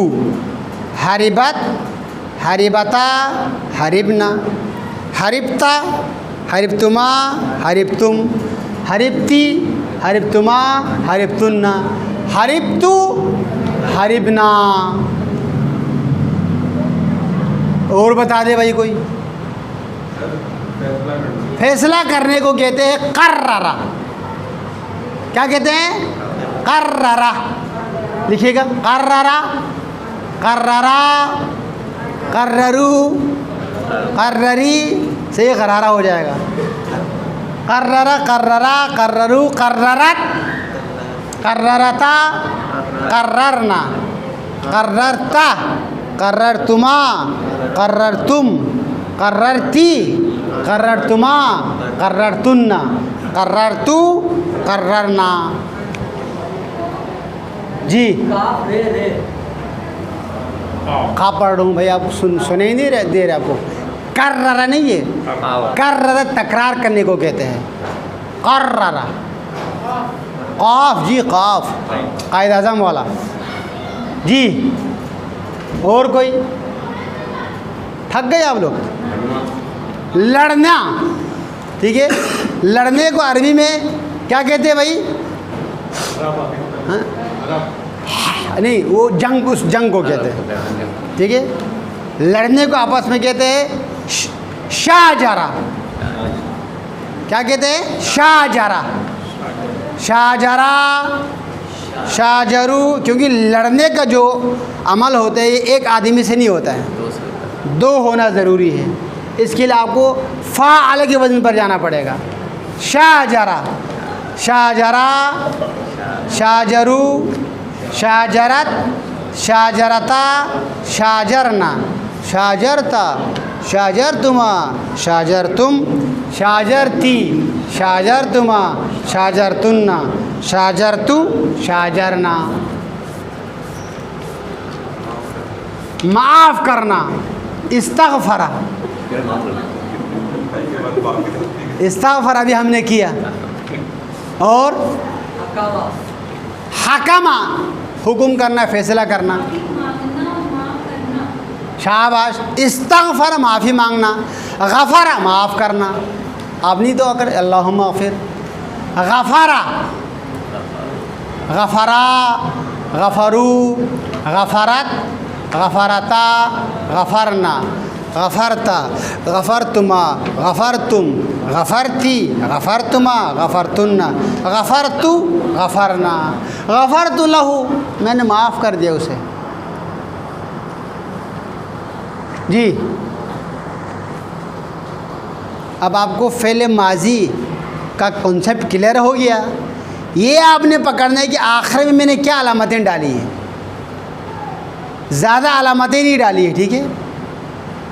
हरीबत, हरीबता, हरीबना, हरीबता, हरीबतुमा, हरीबतुम, हरीबती, हरीबतुमा, हरीबतुन्ना, हरीबतु, हरीबना। और बता दे भाई कोई। फैसला करने को कहते हैं कर्ररा। क्या कहते हैं? कर्ररा। लिखिएगा, कर्ररा, कर्ररा, कर्ररू, कर्ररी से ये करारा हो जाएगा। कर्ररा, कर्ररा, कर्ररू, कर्ररत, कर्ररता, कर्ररना, कर्ररता, कर्ररतुमा, कर्ररतुम, कर्ररती, कर्ररतुमा, कर्ररतुन्ना, कर्ररतु, कर्ररना। जी काफ रे रे खा पढ़ रहा हूँ भाई, आप सुने ही नहीं दे रहे आपको। कर्ररा नहीं है, कर्ररा तकरार करने को कहते हैं, कर्ररा। काफ जी काफ, कायद आज़म वाला जी। और कोई? थक गए आप लोग? लड़ना, ठीक है। लड़ने को अरबी में क्या कहते हैं भाई? हाँ? नहीं, वो जंग, उस जंग को कहते हैं, ठीक है। लड़ने को आपस में कहते हैं शाहजरा। क्या कहते हैं? शाहजरा। शाहजरा, शाहजरू, क्योंकि लड़ने का जो अमल होता है ये एक आदमी से नहीं होता है, दो होना ज़रूरी है। इसके लिए आपको फ़ाअल के वज़न पर जाना पड़ेगा। शाहजरा, शाहजरा, शाहजरू, शाहजरत, शाहजरता, शाहजरना, शाहजरता, शाहजरतुमा, शाहजरतुम, शाहजरती, शाहजरतुमा, शाहजरतुन्ना, शाहजरतु, शाहजरना। माफ़ करना, इस्तग़फ़रा। इस्तग़फ़रा भी हमने किया। और हकामा हकामा, हुक्म करना, फैसला करना। शाबाश। इस्तग़फ़र, माफ़ी मांगना। गफ़रा, माफ़ करना। आप नहीं तो अगर अल्लाहुम्मा ग़फ़िर। गफ़रा, गफ़रा, गफ़रू, गफ़रत, गफ़रता, गफ़रना, गफ़रता, गफ़रतुमा, गफ़रतुम, गफ़रती, गफ़रतुमा, गफ़रतुन्ना, गफ़रतु, गफ़रना। गफ़रतु लहू, मैंने माफ़ कर दिया उसे। जी अब आपको फ़ेल माजी का कॉन्सेप्ट क्लियर हो गया। ये आपने पकड़ना है कि आखिर में मैंने क्या अलामतें डाली हैं। ज़्यादा अलामतें नहीं डाली है, ठीक है।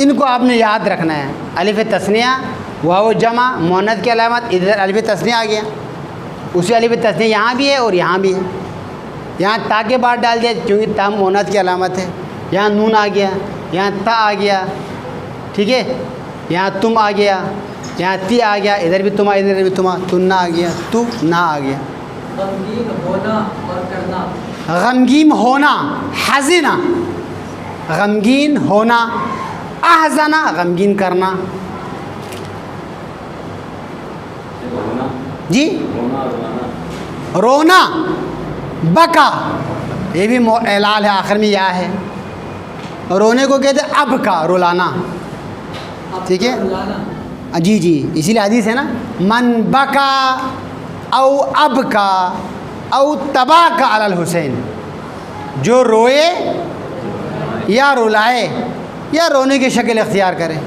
इनको आपने याद रखना है। अलिफ तस्निया, वाव जमा, मुअन्नस की अलामत, इधर अलिफ तस्निया आ गया, उसी अलिफ तस्निया यहाँ भी है और यहाँ भी है। यहाँ ता के बाद डाल दिया क्योंकि ता मुअन्नस की अलामत है। यहाँ नून आ गया, यहाँ ता आ गया, ठीक है। यहाँ तुम आ गया, यहाँ ती आ गया, इधर भी तुम, इधर भी तुम, तुन्ना आ गया, तू ना आ गया। गमगीन होना और करना। गमगीन होना, हज़िना, गमगीन होना। अहज़ना, गमगीन करना। जी रोना, बका, ये भी एलाल है, आखिर में या है। रोने को कहते हैं अब का, रुलाना, ठीक है। रुलाना। जी जी, इसीलिए हदीस है ना, मन बका औ अब का औ तबा का अलल हुसैन, जो रोए या रुलाए या रोने की शक्ल इख्तियार करे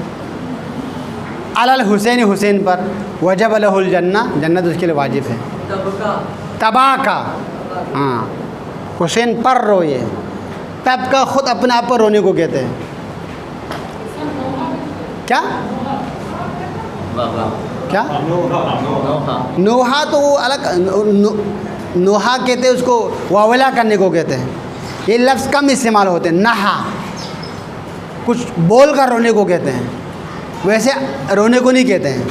अलल हुसैन, हुसैन पर, वजब लहुल जन्ना, जन्नत उसके लिए वाजिब है। तबका, तबा का, हाँ, हुसैन पर रोए। तब का ख़ुद अपने आप पर रोने को कहते हैं। क्या क्या? नोहा तो वो अलग, नोहा कहते हैं उसको, वावला करने को कहते हैं। ये लफ्ज़ कम इस्तेमाल होते हैं। नहा, कुछ बोल कर रोने को कहते हैं, वैसे रोने को नहीं कहते हैं,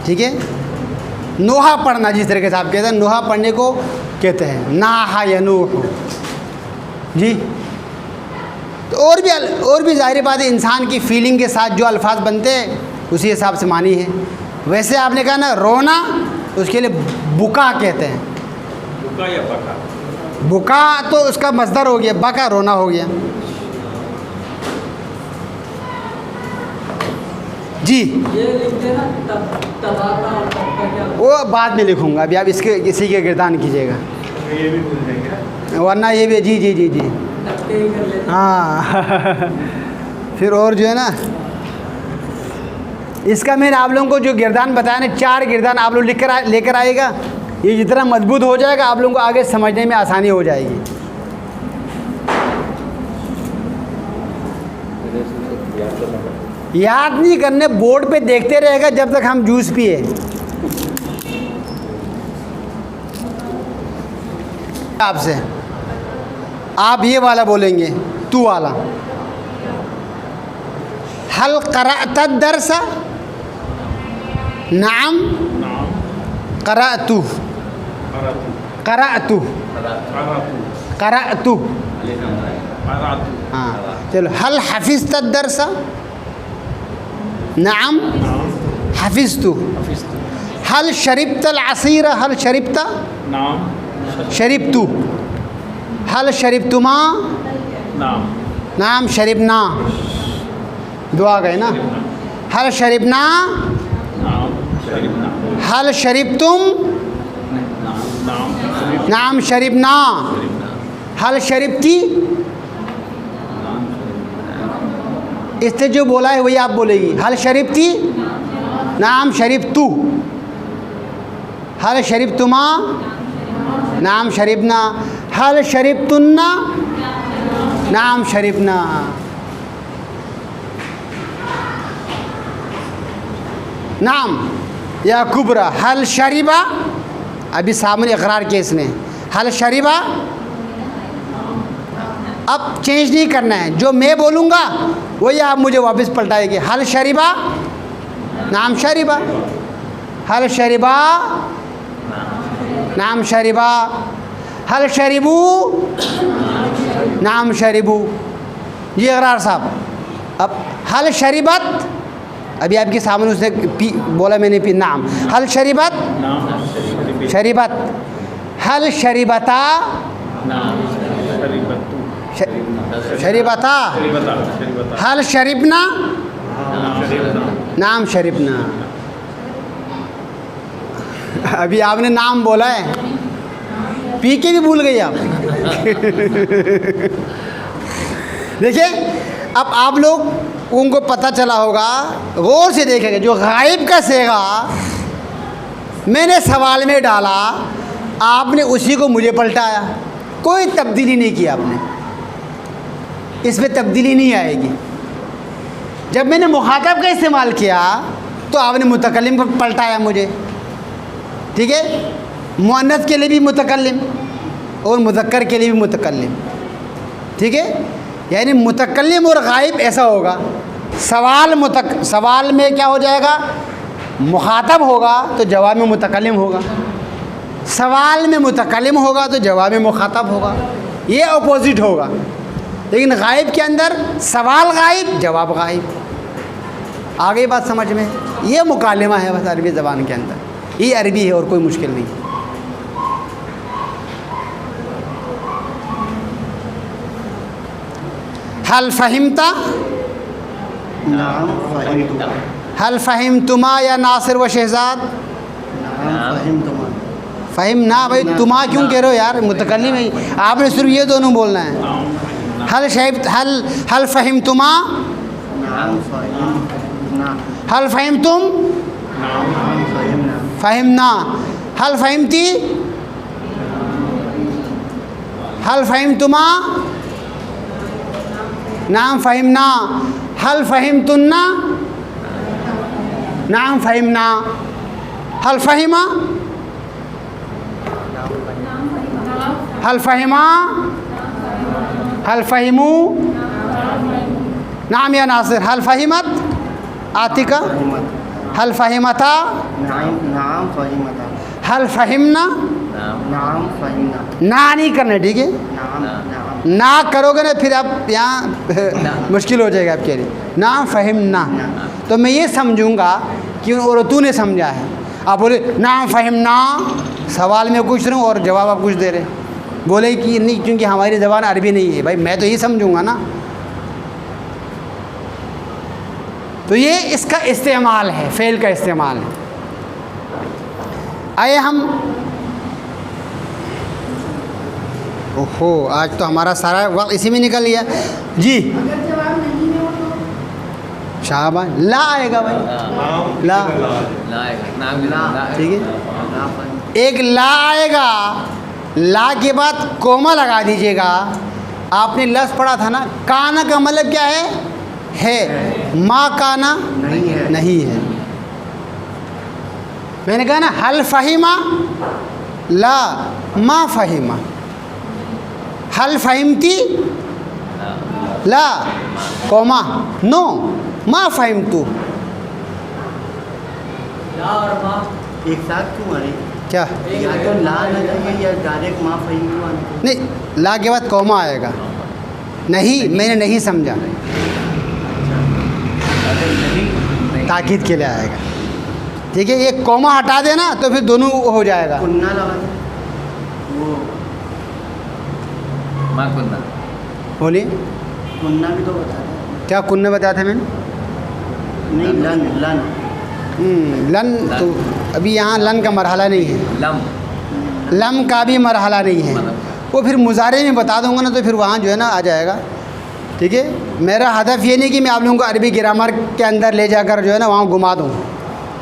ठीक है। नोहा पढ़ना, जिस तरीके से आप कहते हैं, नोहा पढ़ने को कहते हैं। नाहा या नूह, जी। तो और भी ज़ाहिर बात है, इंसान की फ़ीलिंग के साथ जो अल्फाज बनते हैं उसी हिसाब से मानी है। वैसे आपने कहा ना रोना, उसके लिए बुका कहते हैं। बुका या बका? बुका तो उसका मस्दर हो गया, बका रोना हो गया। जी ये लिखते हैं ना, तबाका और तबका क्या? वो बाद में लिखूँगा, अभी आप इसके इसी के गिरदान कीजिएगा, ये भी भूल जाएंगे। वरना ये भी जी जी जी जी तबके ही कर लेते हैं। हाँ फिर और जो है ना, इसका मैंने आप लोगों को जो गिरदान बताया ना, 4 गिरदान आप लोग लेकर आएगा। ये जितना मजबूत हो जाएगा आप लोगों को आगे समझने में आसानी हो जाएगी। याद नहीं करने, बोर्ड पे देखते रहेगा जब तक हम जूस पिए। आपसे आप ये वाला बोलेंगे, तू वाला। हल क़रअत दर्स, नाम क़रअतु, क़रअतु, क़रअतु। हाँ चलो, हल हफ़िज़त दर्स, नाम हफ़िज़तु। हल शरिबतल असीर, हल शरिबता, शरिबतु। हल शरिबतुमा, नाम शरिबना। दो आ गए ना। हल शरिबना, हल शरिबतुम, नाम शरिबना। हल शरिबती, इससे जो बोला है वही आप बोलेगी। हल शरिबती, नाम शरिबतु। हल शरिबतुमा, नाम शरिबना। हल शरिबतुन्ना, नाम शरिबना। नाम या कुबरा। हल शरिबा, अभी सामने इकरार किया इसने। हल शरिबा, अब चेंज नहीं करना है, जो मैं बोलूँगा वही आप मुझे वापस पलटाएंगे। हल शरिबा, नाम शरिबा। हल शरिबा, नाम शरिबा। हल शरिबू, नाम शरिबू। ये इकरार साहब। अब हल शरिबत, अभी आपके सामने उसने पी बोला, मैंने पी, नाम। हल शरिबत, शरिबत। हल शरिबता, शरिबता। हल शरिबना, नाम शरिबना। अभी आपने नाम बोला है, पी के भी भूल गई आप। देखिए, अब आप लोग उनको पता चला होगा, गौर से देखेंगे, जो गायब का सेगा मैंने सवाल में डाला, आपने उसी को मुझे पलटाया, कोई तब्दीली नहीं की आपने, इसमें तब्दीली नहीं आएगी। जब मैंने मुखातब का इस्तेमाल किया तो आपने मुतकल्लिम को पलटाया मुझे, ठीक है। मुअन्नस के लिए भी मुतकल्लिम और मुज़क्कर के लिए भी मुतकल्लिम, ठीक है। यानी मुतकल्लिम और गायब ऐसा होगा। सवाल में क्या हो जाएगा, मुखातब होगा तो जवाब में मुतकल्लिम होगा, सवाल में मुतकल्लिम होगा तो जवाब में मुखातब होगा, ये अपोजिट होगा। लेकिन गायब के अंदर सवाल गायब, जवाब गायब। आ गई बात समझ में? ये मुकालमा है बस अरबी ज़बान के अंदर, ये अरबी है और कोई मुश्किल नहीं। हल फ़हिमता, नाम फ़हिमतु। हल फ़हिमतुमा या नासिर व शहज़ाद? नाम फ़हिमतुमा। फ़हिम ना भाई, तुमा क्यों कह रहे हो यार, मुतकल्लिम है, आपने सिर्फ ये दोनों बोलना है। हल फ़हिमतुमा, नाम फ़हिमना। हल फ़हिमतुम, नाम फ़हिमना। फ़हिमना। हल फ़हिमती, हल फ़हिमतुमा, नाम फ़हिमना। हल फ़हिमतुन्ना, नाम फ़हिमना। हल फ़हिमा, हल फ़हिमा, हल फ़हिमू, नाम या नासिर। हल फ़हिमत, आतिका। हल फ़हिमता, नाम फ़हिमता। हल फ़हिमना, नाम फ़हिमना। ना नहीं करना, ठीक है। नाम ना करोगे ना फिर आप यहाँ मुश्किल हो जाएगा आपके लिए। ना फ़हिमना, तो मैं ये समझूंगा कि और तूने समझा है। आप बोले ना फ़हिमना, सवाल में कुछ रहा हूँ और जवाब आप कुछ दे रहे, बोले कि नहीं क्योंकि हमारी ज़बान अरबी नहीं है। भाई मैं तो ये समझूंगा ना। तो ये इसका इस्तेमाल है, फ़ेल का इस्तेमाल है। आइए हम, ओहो आज तो हमारा सारा वक्त इसी में निकल गया जी। शाबाश, ला आएगा भाई, ला, ठीक है। एक ला आएगा, ला के बाद कोमा लगा दीजिएगा। आपने लफ्ज़ पढ़ा था ना, काना का मतलब क्या है, माँ काना नहीं है। नहीं है। मैंने कहा ना हल फ़हिमा, ला मा फ़हिमा, हल फहिमती ला कौमा नो मा फहिमतू। ला और माँ एक साथ क्यों आ रही? क्या या तो ला ना चाहिए या डायरेक्ट माँ फहीम आना। नहीं, ला के बाद कौमा आएगा। नहीं, मैंने नहीं समझा, अरे नहीं ताकीद के लिए आएगा। ठीक है, एक कौमा हटा देना तो फिर दोनों हो जाएगा। कुन्ना लगा था वो, माँ कुन्ना। बोलिए, कुन्ना भी तो बता था। क्या कुन्ने बताया था मैंने? नहीं, लन लन लन तो अभी यहाँ लन का मरहला नहीं है, लम लम का भी मरहला नहीं है। वो फिर मुजारे में बता दूंगा ना तो फिर वहाँ जो है ना आ जाएगा। ठीक है, मेरा हदफ ये नहीं कि मैं आप लोगों को अरबी ग्रामर के अंदर ले जाकर जो है ना वहाँ घुमा दूँ,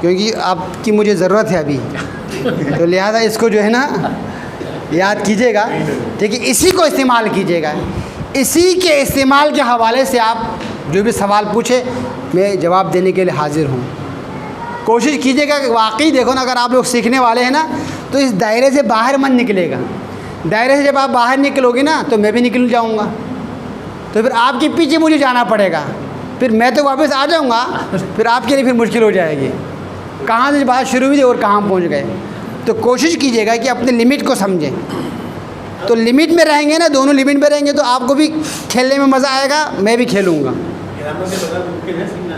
क्योंकि आपकी मुझे ज़रूरत है अभी। तो लिहाजा इसको जो है ना याद कीजिएगा। ठीक है, इसी को इस्तेमाल कीजिएगा। इसी के इस्तेमाल के हवाले से आप जो भी सवाल पूछे मैं जवाब देने के लिए हाजिर हूँ। कोशिश कीजिएगा कि वाकई देखो ना, अगर आप लोग सीखने वाले हैं ना तो इस दायरे से बाहर मत निकलेगा। दायरे से जब आप बाहर निकलोगे ना तो मैं भी निकल जाऊँगा, तो फिर आपके पीछे मुझे जाना पड़ेगा, फिर मैं तो वापस आ जाऊँगा, फिर आपके लिए फिर मुश्किल हो जाएगी। कहाँ से बात शुरू हुई थी और कहाँ पहुँच गए। तो कोशिश कीजिएगा कि अपने लिमिट को समझें। तो लिमिट में रहेंगे ना, दोनों लिमिट में रहेंगे तो आपको भी खेलने में मज़ा आएगा, मैं भी खेलूँगा। ग्रामर के बगैर मुमकिन है सीखना?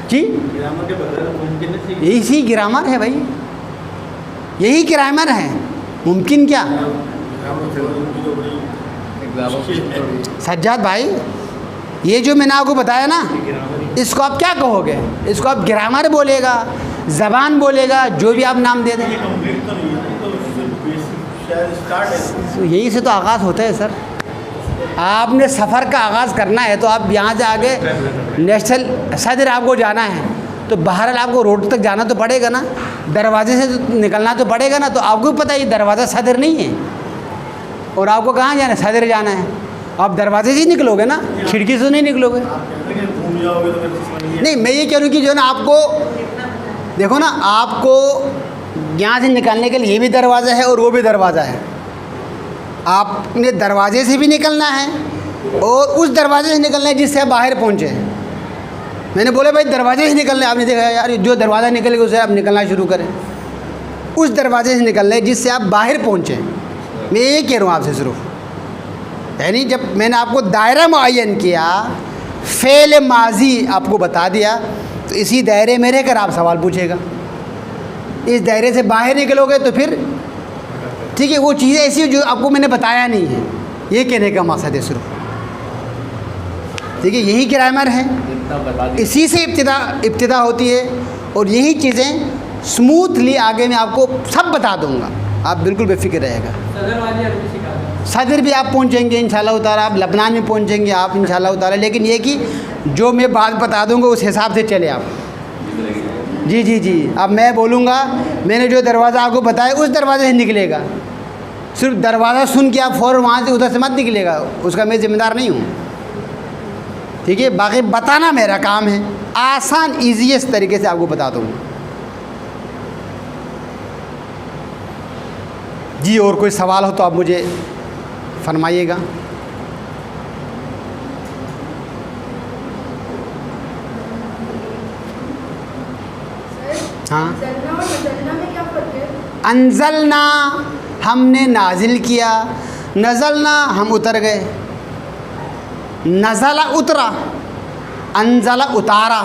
जी, ग्रामर के बगैर मुमकिन है सीखना? यही ग्रामर है भाई, यही ग्रामर है। मुमकिन क्या सज्जाद भाई, ये जो मैंने आपको बताया ना, इसको आप क्या कहोगे? इसको आप ग्रामर बोलेगा, ज़बान बोलेगा, जो भी आप नाम दे दें। तो यही से तो आगाज़ होता है सर। आपने सफ़र का आगाज़ करना है तो आप यहाँ से आगे नेशनल सदर आपको जाना है तो बहरहाल आपको रोड तक जाना तो पड़ेगा ना, दरवाजे से तो निकलना तो पड़ेगा ना। तो आपको भी पता है ये दरवाज़ा सदर नहीं है, और आपको कहाँ जाना है? सदर जाना है। आप दरवाजे से ही निकलोगे ना, खिड़की से नहीं निकलोगे। नहीं, मैं ये कह रहा हूँ कि जो है ना, आपको देखो ना, आपको यहाँ से निकलने के लिए ये भी दरवाज़ा है और वो भी दरवाज़ा है। आपने दरवाजे से भी निकलना है और उस दरवाजे से निकलना है जिससे आप बाहर पहुँचे। मैंने बोला भाई दरवाजे से निकलना है, आपने देखा यार जो दरवाज़ा निकलेगा उससे आप निकलना शुरू करें। उस दरवाजे से निकलना है जिससे आप बाहर पहुँचे। मैं ये कह रहा हूँ आपसे सिर्फ, यानी जब मैंने आपको दायरा मुअय्यन किया, फ़ेल माजी आपको बता दिया, तो इसी दायरे में रहकर आप सवाल पूछेगा। इस दायरे से बाहर निकलोगे तो फिर ठीक है, वो चीज़ें ऐसी जो आपको मैंने बताया नहीं है, ये कहने का मकसद है सिर्फ। ठीक है, यही ग्रामर है, इसी से इब्तिदा होती है, और यही चीज़ें स्मूथली आगे मैं आपको सब बता दूंगा, आप बिल्कुल बेफिक्र रहेगा। सदर वाली अरबी सिखा दो। सदर भी आप पहुंचेंगे इंशाल्लाह ताला, आप लबनान में पहुंचेंगे आप इंशाल्लाह ताला, लेकिन ये कि जो मैं बात बता दूंगा उस हिसाब से चले आप। जी जी जी, अब मैं बोलूँगा, मैंने जो दरवाज़ा आपको बताया उस दरवाजे से निकलेगा। सिर्फ दरवाज़ा सुन के आप फ़ौरन वहाँ से उधर से मत निकलेगा, उसका मैं ज़िम्मेदार नहीं हूँ। ठीक है, बाकी बताना मेरा काम है, आसान ईजीएस्ट तरीके से आपको बता दूँगा। जी, और कोई सवाल हो तो आप मुझे फरमाइएगा। हाँ, अनज़लना हमने नाजिल किया, नज़लना हम उतर गए, नज़ला उतरा, अनज़ला उतारा,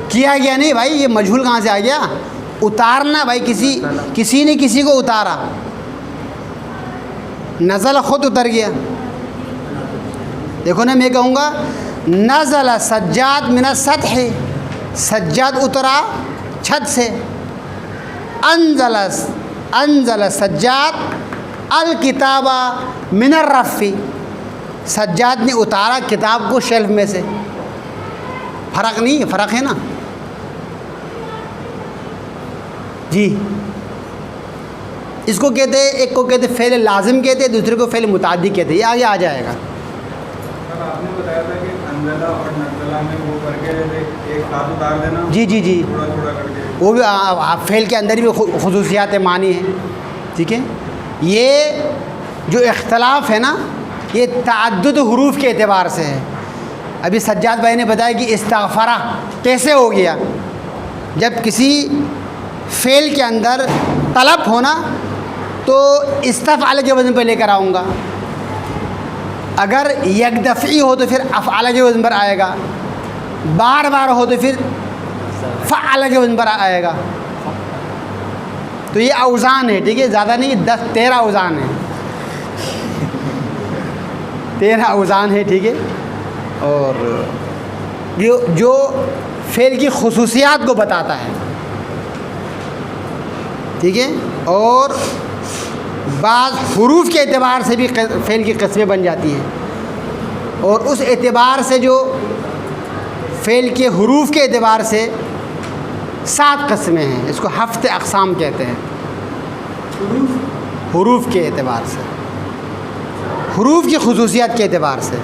किया गया नहीं भाई, ये मजहूल कहाँ से आ गया? उतारना भाई, किसी ने किसी को उतारा, नज़ल खुद उतर गया। देखो ना, मैं कहूँगा नज़ल सज्जाद मिन सतह, सज्जाद उतरा छत से, अनज़ल सज्जाद अल किताबा मिन रफ़ी, सज्जाद ने उतारा किताब को शेल्फ में से। फ़र्क नहीं है, फ़र्क है ना जी। इसको कहते हैं, एक को कहते फ़ेल लाजिम कहते हैं, दूसरे को फ़ेल मुताद्दी कहते हैं। ये आगे आ जाएगा। सर आपने बताया था कि हमदला और नकदला में वो करके एक साथ उतार देना, जी जी जी, थोड़ा थोड़ा करके। वो भी फ़ेल के अंदर भी खुसूसियात मानी हैं, ठीक है। ये जो इख्तलाफ है ना, ये तअद्दुद हुरूफ के एतबार से है। अभी सज्जाद भाई ने बताया कि इस्तग़फ़रा कैसे हो गया, जब किसी फ़ेल के अंदर तलब होना तो इस्तफ़अल के वज़न पर लेकर आऊँगा, अगर यकदफ़ी हो तो फिर अफ़अल के वज़न पर आएगा, बार बार हो तो फिर फ़अल के वज़न पर आएगा। तो ये औज़ान है, ठीक है, ज़्यादा नहीं, 13 औज़ान है, 13 औज़ान है, ठीक है। और जो फ़ेल की खुसूसियात को बताता है, ठीक है। और बाज़ हुरूफ के एतबार से भी फ़ेल की क़िस्में बन जाती हैं, और उस एतबार से जो फ़ेल के हुरूफ के एतबार से 7 क़िस्में हैं, इसको हफ़्ते अक़साम कहते हैं। हुरूफ के एतबार से, हुरूफ की खुसूसियत के एतबार से,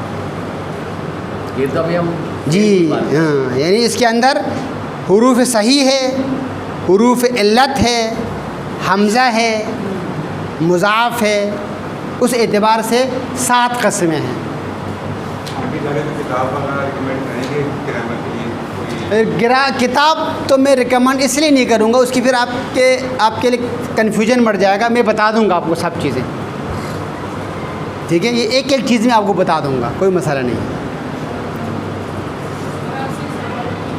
ये तो अभी हम जी हाँ, यानी इसके अंदर हुरूफ सही है, हुरूफ इल्लत है, हमज़ा है, मुज़ाफ़ है, उस एतबार से 7 क़िस्में हैं। किताब वगैरह रिकमेंड करेंगे ग्रामर के लिए? किताब तो मैं रिकमेंड इसलिए नहीं करूँगा, उसकी फिर आपके लिए कन्फ्यूजन बढ़ जाएगा। मैं बता दूँगा आपको सब चीज़ें, ठीक है। ये एक एक चीज़ में आपको बता दूँगा, कोई मसला नहीं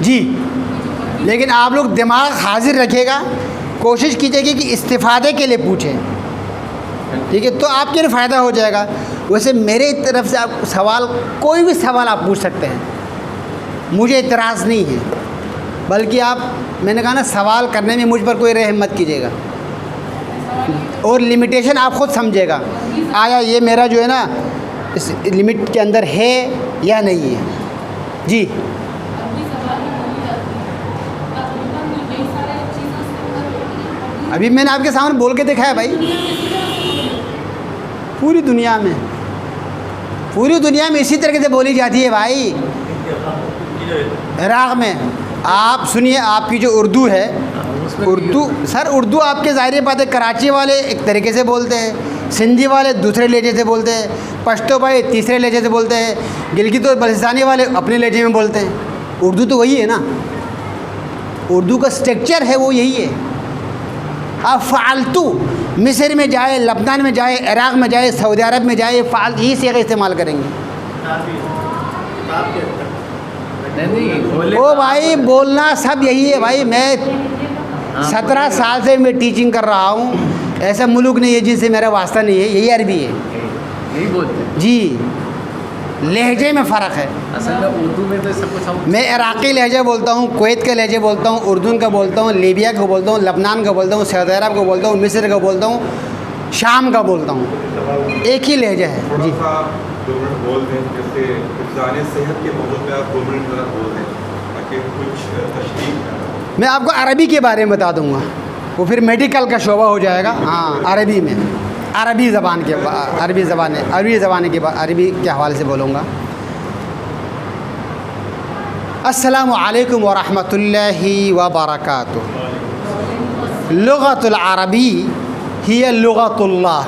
जी। लेकिन आप लोग दिमाग हाजिर रखिएगा, कोशिश कीजिएगा कि इस्तिफ़ादे के लिए पूछें, ठीक है, तो आपके लिए फ़ायदा हो जाएगा। वैसे मेरे तरफ से आप सवाल, कोई भी सवाल आप पूछ सकते हैं, मुझे इतराज़ नहीं है, बल्कि आप, मैंने कहा ना, सवाल करने में मुझ पर कोई रहम मत कीजिएगा, और लिमिटेशन आप ख़ुद समझिएगा, आया ये मेरा जो है ना इस लिमिट के अंदर है या नहीं है जी। अभी मैंने आपके सामने बोल के दिखाया भाई, पूरी दुनिया में इसी तरीके से बोली जाती है भाई। इराक़ में आप सुनिए, आपकी जो उर्दू है, उर्दू आपके ज़ाहिर बात है, कराची वाले एक तरीके से बोलते हैं, सिंधी वाले दूसरे लहजे से बोलते हैं, पश्तो भाई तीसरे लहजे से बोलते हैं, गिलगित और बल्तिस्तानी वाले अपने लहजे में बोलते हैं। उर्दू तो वही है ना, उर्दू का स्ट्रक्चर है वो यही है। आप फ़ालतू मिस्र में जाए, लबनान में जाए, इराक़ में जाए, सऊदी अरब में जाए, यही सीगा इस्तेमाल करेंगे। नहीं, ओ भाई, बोलना सब यही है भाई। मैं 17 साल से मैं टीचिंग कर रहा हूँ, ऐसा मुल्क नहीं है जिनसे मेरा वास्ता नहीं है, यही अरबी है, यही बोलते हैं जी। लहजे में फ़र्क है। असल में उर्दू में तो सब कुछ हम, मैं इराक़ी लहजा बोलता हूँ, कुवैत का लहजा बोलता हूँ, उर्दू का बोलता हूँ, लीबिया का बोलता हूँ, लबनान का बोलता हूँ, सऊदी अरब का बोलता हूँ, मिस्र का बोलता हूँ, शाम का बोलता हूँ, एक ही लहजा है जी। 2 मिनट बोल दें, जैसे हिफ्ज़ान सेहत के मौजूद पे आप 2 मिनट ज़रा बोल दें, ताकि कुछ तशरीह। मैं आपको अरबी के बारे में बता दूँगा, वो फिर मेडिकल का शोबा हो जाएगा। हाँ, अरबी में, अरबी ज़बान के हवाले से बोलूँगा। अस्सलामु अलैकुम व रहमतुल्लाहि व बरकातुहू। लुग़तुल अरबी हिय लुग़तुल्लाह।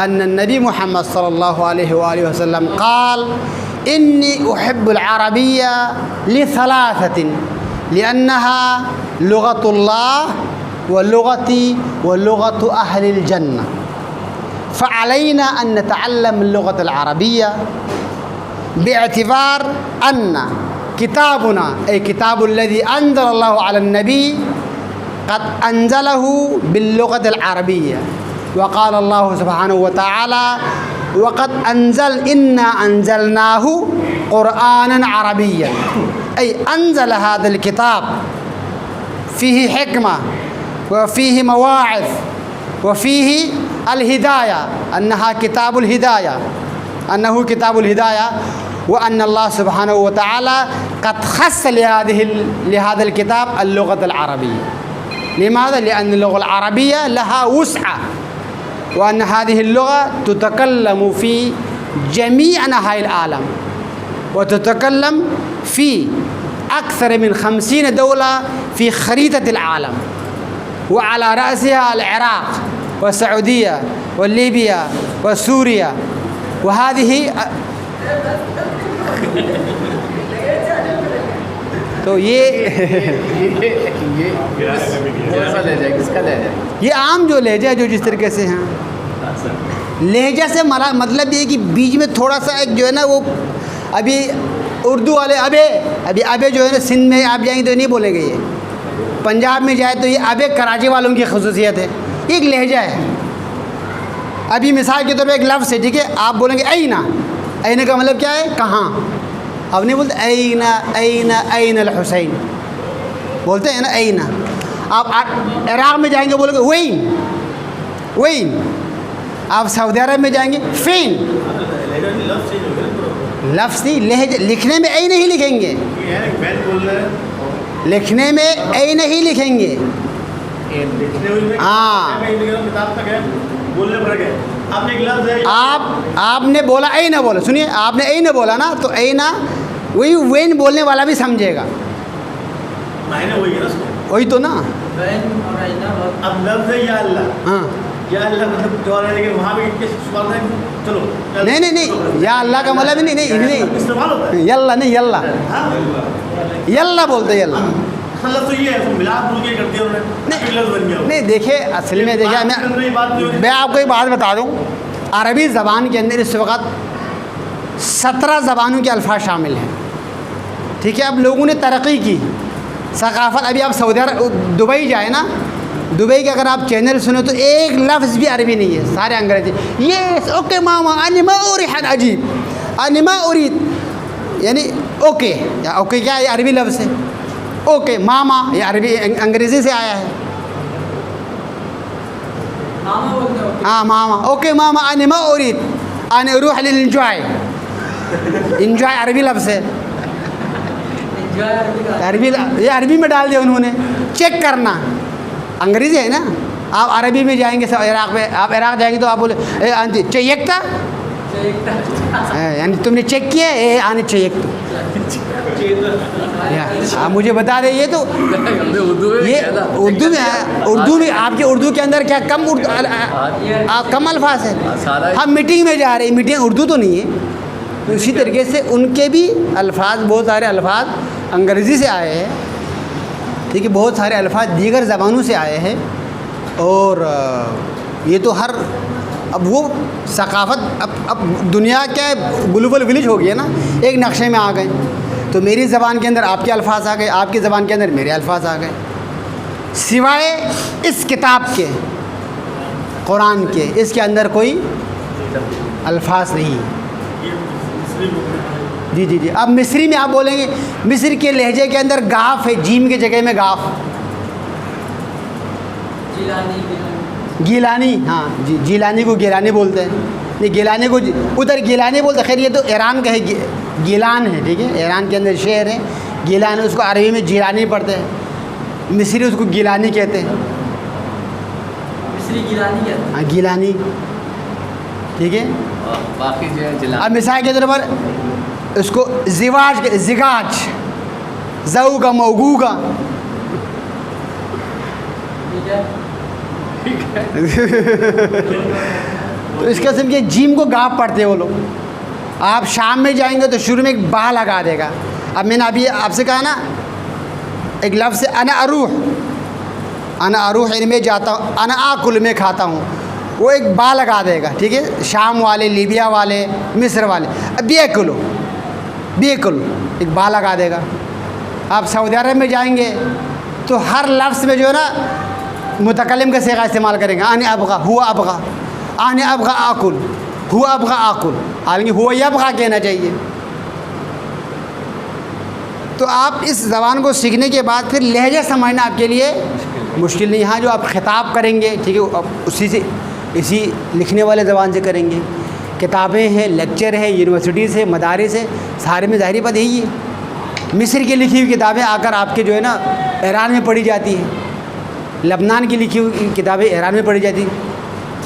अन्न नबी मुहम्मद सल्लल्लाहु अलैहि वसल्लम क़ाल इन्नी उहिब्बुल अरबिय्या लिसलासतिन लिअन्नहा लुग़तुल्लाह व लुग़ती व लुग़तु अहलिल जन्नह फ़अलैना अन नतअल्लम लुग़तल अरबिय्या बिएतिबार अन्न किताबुना ए किताबुल्लज़ी अंज़लल्लाहु अलन नबी क़द अंज़लहु बिल्लुग़तिल अरबिय्या व क़ाल अल्लाहु सुब्हानहु व तआला व क़द इन्ना अंज़लनाहु क़ुरआनन अरबिय्यन ऐ अंज़ल हाज़ल किताब फ़ीही हिकमा व फ़ीही मवाइज़ व फ़ीही अल हिदाया अन्नहा किताबुल हिदाया अन्नहु किताबुल हिदाया व अल्लाह सुब्हानहु व तआला क़द ख़स्स लिहाज़ल किताब अल-लुग़तल अरबिय्या लिमाज़ा लिअन्न लुग़तल अरबिय्या लहा वुस्अ व अन्न हाज़िहिल लुग़ा तुतकल्लमु फ़ी जमीअ अनहाइल आलम व ततकल्लम फ़ी अक्सर मिन 50 दौला फ़ी ख़रीततिल आलम व अला रअसिहा अल इराक़ व सऊदिया व लीबिया व सूरिया व हादिही। तो ये कौन सा लहजा है, किसका लहजा है? ये आम जो लहजा है जो जिस तरीके से हैं, लहजा से मतलब ये कि बीच में थोड़ा सा एक जो है ना वो अभी उर्दू वाले अबे जो है ना सिंध में आप जाएंगे तो नहीं बोलेंगे, ये पंजाब में जाए तो ये अबे कराची वालों की खसूसियत है, एक लहजा है। अभी मिसाल के तौर पे एक लफ्ज़ है, ठीक है, आप बोलेंगे ऐना का मतलब क्या है, कहाँ। अब नहीं बोलते ऐना अल हुसैन, बोलते हैं ना ऐना। आप इराक़ में जाएंगे बोलोगे वैन। आप सऊदी अरब में जाएंगे फ़ीन। लफ्ज़ नहीं, लहजा लिखने में ऐ नहीं लिखेंगे, लिखने में ऐ नहीं लिखेंगे। हाँ, आपने बोला ऐ ना बोला, सुनिए, आपने ऐ ना बोला ना, तो ऐ ना वही वेन बोलने वाला भी समझेगा, वही तो ना। अब लफ्ज़ है या अल्लाह, हाँ, या अल्लाह मतलब जो है, लेकिन वहाँ भी किस सवाल है, चलो नहीं, या अल्लाह का मतलब नहीं इस्तेमाल होता है। यल्ला नहीं, यल्ला यल्ला बोलते, यल्ला। मतलब तो ये है, मिलाद बोल के कर दिया उन्होंने, लफ्ज़ बन गया। नहीं देखिए, असल में देखिए, मैं आपको एक बात बता दूं, अरबी ज़बान के अंदर इस वक्त 17 ज़बानों के अल्फाज शामिल हैं, ठीक है। अब लोगों ने तरक्की की, सकाफ़त, अभी आप सऊदी अरब दुबई जाए ना, दुबई के अगर आप चैनल सुनो तो एक लफ्ज़ भी अरबी नहीं है, सारे अंग्रेजी। ये ओके मामा अनिमा उरिहन अजीब, अनिमा उरीद यानी ओके, या ओके क्या है, अरबी लफ्ज़ है। ओके मामा ये अरबी अंग्रेज़ी से आया है, मामा बोलते हो? हाँ मामा, ओके मामा अनिमा उरीद अन रूह लिल इंजॉय, इंजॉय अरबी लफ्ज़ है, एंजॉय अरबी का अरबी ये अरबी में डाल दिया उन्होंने। चेक करना अंग्रेज़ी है ना, आप अरबी में जाएंगे इराक़ में, आप इराक़ जाएंगे तो आप बोले ए आंटी चेक था, यानी तुमने चेक किया ए आने चेक तो, आप मुझे बता दे। ये तो ये उर्दू में है, उर्दू में आपके उर्दू के अंदर क्या कम कम अल्फाज है। हम मीटिंग में जा रहे हैं, मीटिंग उर्दू तो नहीं है, तो इसी तरीके से उनके भी अल्फाज, बहुत सारे अल्फाज अंग्रेज़ी से आए हैं, ठीक है, बहुत सारे अल्फाज दीगर ज़बानों से आए हैं। और ये तो हर अब वो सकाफ़त अब दुनिया क्या है, ग्लोबल विलेज हो गया ना, एक नक्शे में आ गए। तो मेरी ज़बान के अंदर आपके अल्फाज आ गए, आपकी ज़बान के अंदर मेरे अल्फाज आ गए, सिवाय इस किताब के, कुरान के, इसके अंदर कोई अल्फाज नहीं है। जी। अब मिस्री में आप बोलेंगे, मिस्र के लहजे के अंदर गाफ है, जीम की जगह में गाफ। गिलानी, हाँ जी, जिलानी को गिलानी बोलते हैं, ये गिलानी को उधर गिलानी बोलते हैं। खैर ये तो ईरान का है, गिलान है, ठीक है, ईरान के अंदर शहर है गिलान, उसको अरबी में जिलानी पढ़ते हैं, मिस्री उसको गिलानी कहते हैं। मिस्री गिलानी कहते हैं। हाँ गिलानी, ठीक है। बाकी जो है जिला। अब मिसाल के तौर पर उसको जिगाज, जऊ का मऊगू का, ठीक है। तो इस किस्म के जीम को गाफ पढ़ते हैं वो लोग। आप शाम में जाएंगे तो शुरू में एक बा लगा देगा। अब मैंने अभी आपसे कहा ना, एक लफ्ज़ अना अरूह इनमें जाता हूँ, अना आकुल में खाता हूँ, वो एक बा लगा देगा, ठीक है। शाम वाले, लीबिया वाले, मिस्र वाले, बेकुल एक बा लगा देगा। आप सऊदी अरब में जाएंगे तो हर लफ्ज़ में जो है ना मुतकल्लिम का सीगा इस्तेमाल करेंगे, आने अबगा, हुआ अबगा, आने अबगा आकुल, हुआ अबगा आकुल, हालांकि हुआ यबगा कहना चाहिए। तो आप इस ज़बान को सीखने के बाद फिर लहजा समझना आपके लिए मुश्किल नहीं। हाँ, जो आप खिताब करेंगे, ठीक है, आप उसी से, इसी लिखने वाले ज़बान से करेंगे। किताबें हैं, लेक्चर है, यूनिवर्सिटीज़ है, मदारिस है, सारे में ज़ाहिर बात यही है। मिस्र की लिखी हुई किताबें आकर आपके जो है ना ईरान में पढ़ी जाती हैं, लबनान की लिखी हुई किताबें ईरान में पढ़ी जाती हैं,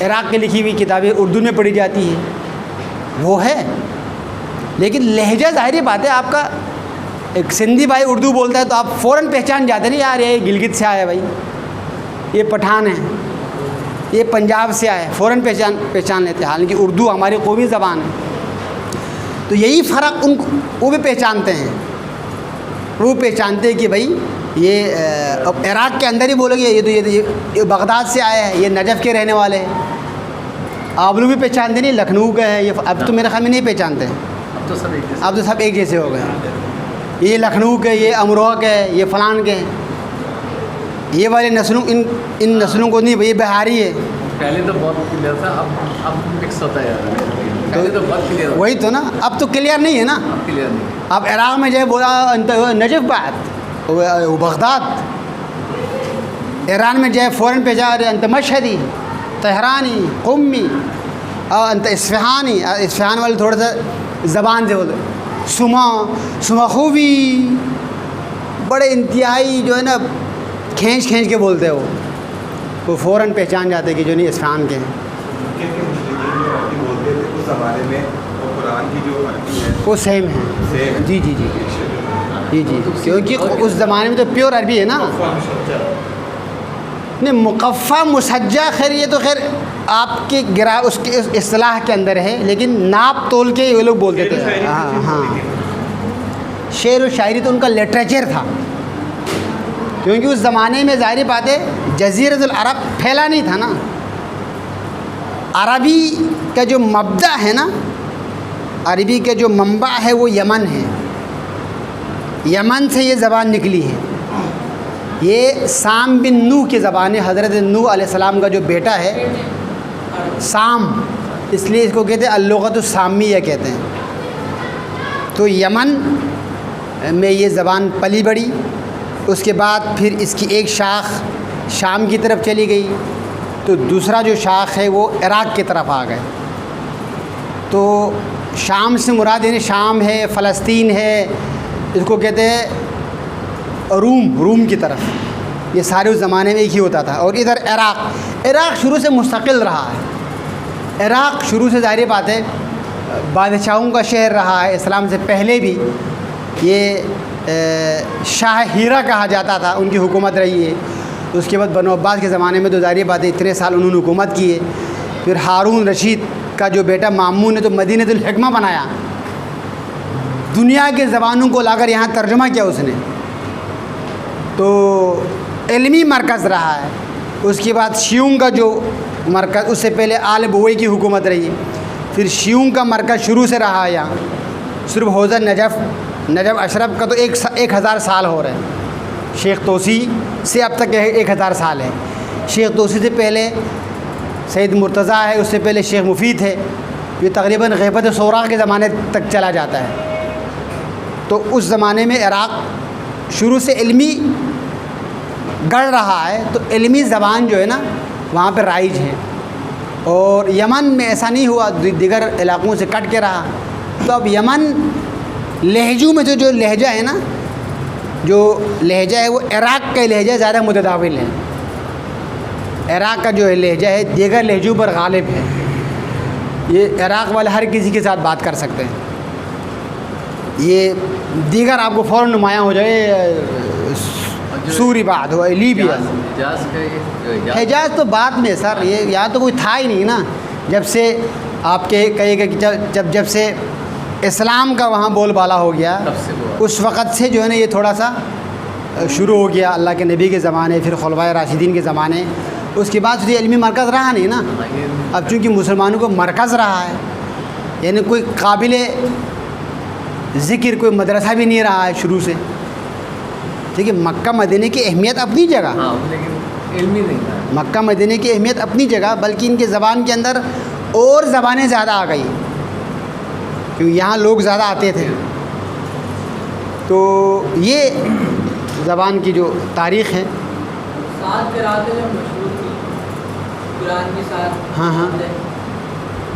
इराक़ की लिखी हुई किताबें उर्दू में पढ़ी जाती हैं। वो है लेकिन लहजा ज़ाहिर बात है, आपका एक सिंधी भाई उर्दू बोलता है तो आप फ़ौरन पहचान जाते नहीं, यार ये गिलगित से आया है भाई, ये पठान है, ये पंजाब से आया है, फ़ौरन पहचान लेते हैं। हालांकि उर्दू हमारी कौमी ज़बान है। तो यही फ़र्क उनको वो भी पहचानते हैं, वो पहचानते हैं कि भाई ये अब इराक़ के अंदर ही बोलोगे ये तो ये बगदाद से आया है, ये नजफ़ के रहने वाले हैं। आप लोग भी पहचानते नहीं, लखनऊ का है ये, अब तो मेरे ख्याल में नहीं पहचानते हैं, अब तो सब एक जैसे हो गए। ये लखनऊ के, ये अमरोहा के, ये फ़लान के, ये वाले नस्लों इन नस्लों को नहीं, ये बिहारी है। पहले तो बहुत क्लियर था, अब मिक्स होता है यार। पहले तो बहुत क्लियर, वही तो ना, अब तो क्लियर नहीं है ना। अब क्लियर नहीं। अब इराक़ में जो है बोला नजफ़ बात, वो बगदाद, ईरान में जो है फ़ौरन पे जा रहे अंत मशहदी, तहरानी, क़ुम्मी, अंत इस्फ़हानी। इस्फ़हान वाले थोड़ा सा ज़बान से बोलते, सुमा खूबी, बड़े इंतहाई जो है ना खींच के बोलते हैं वो फ़ौरन पहचान जाते कि जो नहीं इस्फ़हान के हैं। बोलते थे उस ज़माने में और कुरान की जो अरबी है वो सेम है। सेम। जी जी जी जी जी, क्योंकि उस ज़माने में तो प्योर अरबी है ना। नहीं, मुक़फ़्फ़ा मुसज्जा, खैर ये तो खैर आपके गिरा उसके इस्तिलाह के अंदर है, लेकिन नाप तोल के ये लोग बोलते थे। हाँ हाँ, शेर व शायरी तो उनका लिटरेचर था, क्योंकि उस ज़माने में ज़ाहिर बात है जज़ीरतुल अरब फैला नहीं था ना। अरबी का जो मब्दा है ना, अरबी का जो मंबा है वो यमन है, यमन से ये ज़बान निकली है। ये साम बिन नूह की ज़बान है, हज़रत नूह अलैहिस्सलाम का जो बेटा है साम, इसलिए इसको कहते हैं अल-लुग़तुस्सामिया कहते हैं। तो यमन में ये ज़बान पली बड़ी, उसके बाद फिर इसकी एक शाख शाम की तरफ चली गई, तो दूसरा जो शाख है वो इराक़ की तरफ आ गए। तो शाम से मुराद यानी शाम है, फ़लस्तीन है, इसको कहते हैं रूम की तरफ। ये सारे उस ज़माने में एक ही होता था। और इधर इराक़ शुरू से मुस्तक़िल रहा है। इराक़ शुरू से ज़ाहिर बात है बादशाहों का शहर रहा है, इस्लाम से पहले भी ये शाह हीरा कहा जाता था, उनकी हुकूमत रही है। उसके बाद बनो अब्बास के ज़माने में तो ज़ाहिर बात है इतने साल उन्होंने हुकूमत की है। फिर हारून रशीद का जो बेटा मामून ने तो मदीनतुल हिकमा बनाया, दुनिया के ज़बानों को लाकर यहाँ तर्जुमा किया उसने, तो इल्मी मरकज़ रहा है। उसके बाद शियों का जो मरकज़, उससे पहले आल बुवई की हुकूमत रही, फिर शियों का मरकज़ शुरू से रहा है यहाँ। सिर्फ हौज़ा नजफ़ अशरफ का तो 1000 साल हो रहे हैं। शेख तोसी से अब तक 1000 साल है। शेख तोसी से पहले सैयद मुर्तज़ा है, उससे पहले शेख मुफीद है। ये तकरीबन ग़ैबत सोरा के ज़माने तक चला जाता है। तो उस ज़माने में इराक़ शुरू से इल्मी गढ़ रहा है, तो इल्मी ज़बान जो है ना वहाँ पर राइज है। और यमन में ऐसा नहीं हुआ, दीगर इलाक़ों से कट के रहा। तो अब यमन लहजों में जो लहजा है ना, जो लहजा है वो इराक़ का लहजा ज़्यादा मुतदाविल है। इराक़ का जो है लहजा है दीगर लहजों पर गालिब है। ये इराक़ वाले हर किसी के साथ बात कर सकते हैं। ये दीगर आपको फ़ौरन नुमायाँ हो जाए, सूरी बात हो, लीबिया, हिजाज़ तो बाद में सर, ये यहाँ तो कोई था ही नहीं ना। जब से आपके कहेगा कि जब से इस्लाम का वहाँ बोलबाला हो गया, उस वक़्त से जो है ना ये थोड़ा सा शुरू हो गया अल्लाह के नबी के ज़माने, फिर खुलफ़ाए राशिदीन के ज़माने। उसके बाद फिर इल्मी मरकज़ रहा नहीं ना। अब चूँकि मुसलमानों को मरकज़ रहा है, यानी कोई काबिल ज़िक्र कोई मदरसा भी नहीं रहा है शुरू से। देखिए मक्का मदीने की अहमियत अपनी जगह, लेकिन इल्मी नहीं था। मक्का मदीने की अहमियत अपनी जगह, बल्कि इनके ज़बान के अंदर और ज़बानें ज़्यादा आ गई, क्योंकि यहाँ लोग ज़्यादा आते थे। तो ये ज़बान की जो तारीख़ है, 7 क़िराअतें जो मशहूर थी कुरान की 7। हाँ हाँ,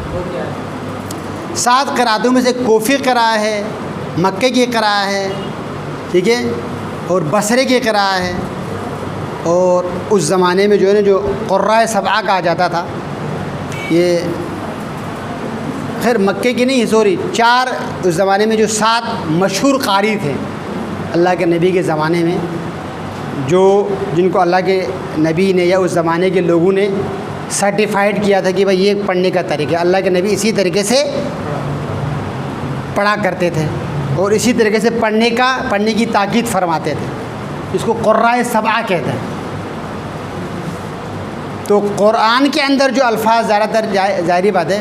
वो क्या है? 7 क़िराअतों में से कोफ़ी क़िरा है, मक्के की क़िरा है, ठीक है, और बसरे की क़िरा है। और उस ज़माने में जो है ना जो क़ुर्राए सबआ कहा जाता था, ये खैर मक्के की नहीं, सॉरी, 4 उस ज़माने में जो 7 मशहूर कारी थे अल्लाह के नबी के ज़माने में, जो जिनको अल्लाह के नबी ने या उस ज़माने के लोगों ने सर्टिफाइड किया था कि भाई ये पढ़ने का तरीका। अल्लाह के नबी इसी तरीके से पढ़ा करते थे और इसी तरीके से पढ़ने की ताकीद फरमाते थे। इसको क़ुर्राए सबआ कहते हैं। तो क़ुरान के अंदर जो अल्फाज ज़्यादातर, ज़ाहिरी बात है,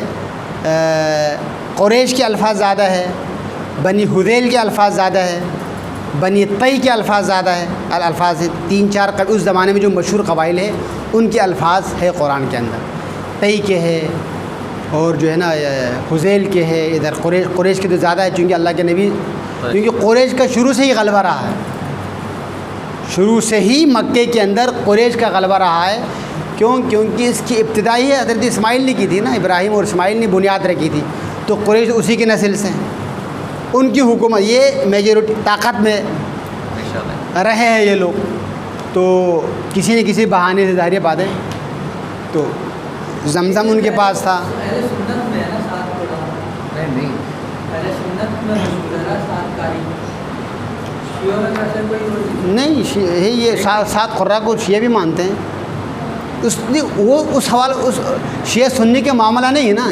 क़ुरैश के अल्फाज ज़्यादा है, बनी हुदैल के अल्फाज ज़्यादा है, बनी तई के अल्फाज ज़्यादा है। अल्फाज 3-4 उस ज़माने में जो मशहूर कबाइल है उनके अल्फाज है कुरान के अंदर। तई के है और जो है ना हुज़ैल के है। इधर क़ुरैश के तो ज़्यादा है, चूँकि अल्लाह के नबी, क्योंकि क़ुरैश का शुरू से ही गलबा रहा है, शुरू से ही मक्के के अंदर क़ुरैश का गलबा रहा है। क्योंकि इसकी इब्तिदाई हज़रत इस्माइल ने की थी ना, इब्राहिम और इस्माइल ने बुनियाद रखी थी, तो क़ुरैश उसी की नस्ल से हैं। उनकी हुकूमत, ये मेजॉरिटी ताकत में रहे हैं ये लोग, तो किसी न किसी बहाने से, ज़ाहिर बात है, तो जमज़म उनके पास था। पहले सुन्नत में है ना 7 कुरान, नहीं पहले सुन्नत में मशहूर है ना 7 कारी। शियों में कैसे कोई नहीं, ये 7 क़ुर्रा को शिया भी मानते हैं। वो उस हवाले, उस शिया सुन्नी के मामला नहीं है ना,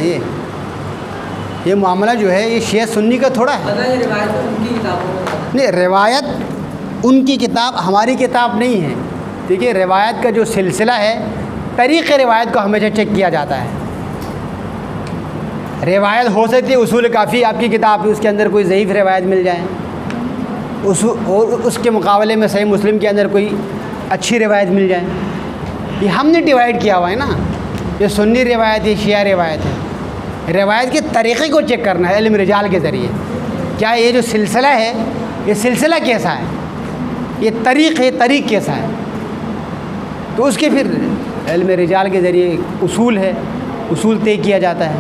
ये मामला जो है ये शिया सुन्नी का थोड़ा है। पता है, रिवायत तो उनकी किताबों में नहीं, रिवायत उनकी किताब हमारी किताब नहीं है। ठीक है, रिवायत का जो सिलसिला है, तरीक़े रिवायत को हमेशा चेक किया जाता है। रिवायत हो सकती है उसूल काफ़ी आपकी किताब है, उसके अंदर कोई ज़ईफ़ रिवायत मिल जाए, और उसके मुकाबले में सही मुस्लिम के अंदर कोई अच्छी रिवायत मिल जाए। ये हमने डिवाइड किया हुआ है ना, ये सुन्नी रिवायत है, शिया रिवायत है। रिवायत के तरीक़े को चेक करना है इल्म रिजाल के ज़रिए। क्या ये जो सिलसिला है, ये सिलसिला कैसा है, ये तरीक़ कैसा है, तो उसके फिर इल्म रिजाल के ज़रिए उसूल है, उसूल तय किया जाता है,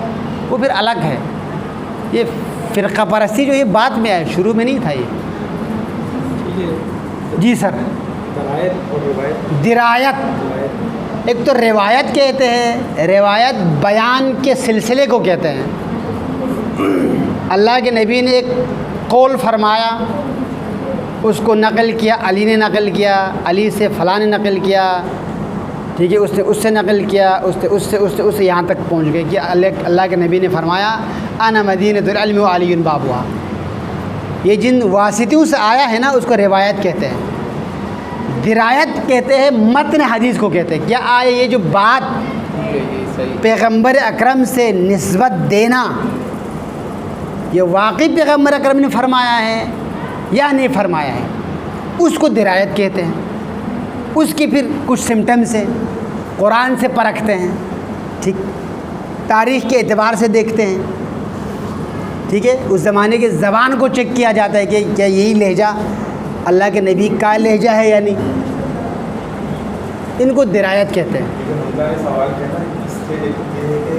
वो फिर अलग है। ये फ़िरक़ा परस्ती जो ये बाद में आया, शुरू में नहीं था ये। जी सर। दिरायत, एक तो रिवायत कहते हैं, रिवायत बयान के सिलसिले को कहते हैं। अल्लाह के नबी ने एक कौल फरमाया, उसको नक़ल किया, अली ने नक़ल किया, अली से फ़लाँ ने नक़ल किया, ठीक है, उससे नक़ल किया, उससे यहाँ तक पहुँच गए कि अल्लाह के नबी ने फरमाया अना मदीनतुल इल्म व अलीयुन बाबुहा। ये जिन वासितों से आया है ना, उसको रिवायत कहते हैं। दिरायत कहते हैं मतन हदीस को कहते हैं। क्या आए ये जो बात पैगंबर अकरम से निस्बत देना, ये वाकई पैगंबर अकरम ने फरमाया है या नहीं फरमाया है, उसको दिरायत कहते हैं। उसकी फिर कुछ सिम्टम्स हैं, कुरान से परखते हैं, ठीक, तारीख़ के एतबार से देखते हैं, ठीक है, उस ज़माने के ज़बान को चेक किया जाता है कि क्या यही लहजा अल्लाह के नबी का लहजा है या नहीं, इनको दिरायत कहते हैं। सवाल किया ना, इससे एक ये है कि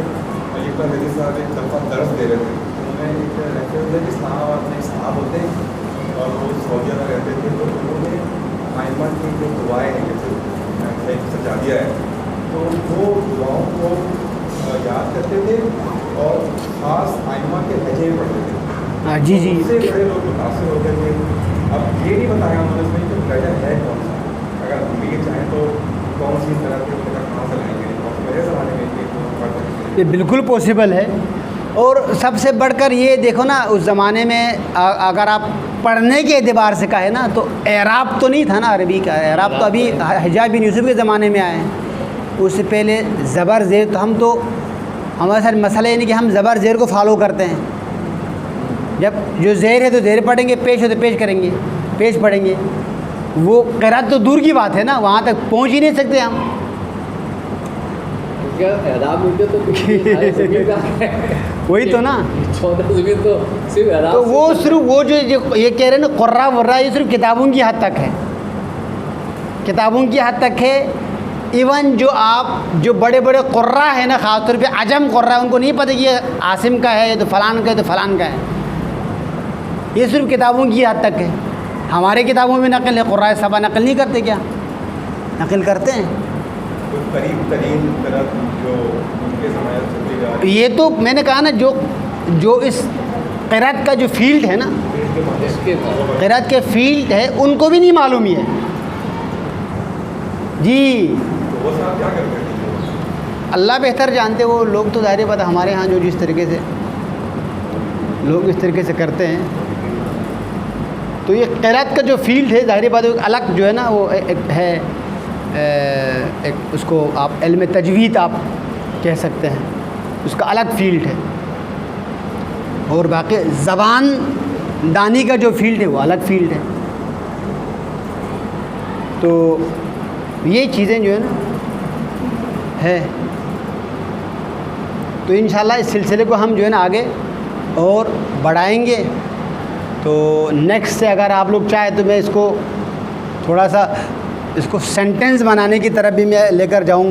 अली पर नबी साहब एक दफ़ा दर्स दे रहे थे, तो उन्होंने एक रहते हुए इस्लामाबाद में साहब होते हैं और वो सऊदीया में रहते थे, तो उन्होंने आइमा की जो दुआएँ हैं, जैसे सजा दिया है, तो वो दुआओं को याद करते थे और ख़ास आइमा के लहजे में पढ़ते थे। हाँ जी जी, उससे बड़े लोग मुतासिर होते थे। अब ये नहीं बताया उन्होंने इसमें कि लहजा है कौन सा, अगर हम ये चाहें तो कौन सी तरह के कहाँ से लाएंगे, और मेरे ज़माने में ये बिल्कुल पॉसिबल है। और सबसे बढ़कर ये देखो ना, उस ज़माने में अगर आप पढ़ने के एतबार से कहे ना, तो एराब तो नहीं था ना अरबी का। एराब तो अभी हिजाज बिन यूसुफ के ज़माने में आए हैं। उससे पहले ज़बर ज़ेर, तो हम तो हमारे साथ मसला ये नहीं कि हम ज़बर ज़ेर को फॉलो करते हैं। जब जो ज़ेर है तो ज़ेर पढ़ेंगे, पेश है तो पेश करेंगे, पेश पढ़ेंगे। वो क़िरात तो दूर की बात है ना, वहाँ तक पहुँच ही नहीं सकते हम। वही तो ना, 14 ज़मीन तो सिर्फ तो वो सिर्फ वो जो ये कह रहे हैं ना क़ुर्रा वर्रा, ये सिर्फ किताबों की हद तक है, किताबों की हद तक है। इवन जो बड़े बड़े क़ुर्रा है ना, ख़ासतौर पे अजम क़ुर्रा, उनको नहीं पता कि ये आसिम का है, ये तो फ़लान का है, तो फ़लान का है। ये सिर्फ किताबों की हद तक है। हमारे किताबों में नकल है, क़ुर्रा सबा नकल नहीं करते क्या? नकल करते हैं। करीब तरीन तरह जो उनके समाज से ये तो मैंने कहा ना, जो इस क़िरात का जो फील्ड है ना, इसके बाद क़िरात के फील्ड है, उनको भी नहीं मालूम ही है जी। तो वो साहब क्या करते थे? अल्लाह बेहतर जानते, वो लोग तो ज़ाहिर बात है हमारे यहाँ जो जिस तरीके से लोग इस तरीके से करते हैं, तो ये क़िरात का जो फील्ड है ज़ाहिर बात है एक अलग जो है ना, वो एक है, एक उसको आप इल्म तजवीद आप कह सकते हैं, उसका अलग फील्ड है। और बाकी ज़बान दानी का जो फील्ड है वो अलग फील्ड है। तो ये चीज़ें जो है ना है, तो इंशाल्लाह इस सिलसिले को हम जो है ना आगे और बढ़ाएंगे। तो नेक्स्ट से अगर आप लोग चाहे तो मैं इसको थोड़ा सा इसको सेंटेंस बनाने की तरफ भी मैं लेकर जाऊँगा।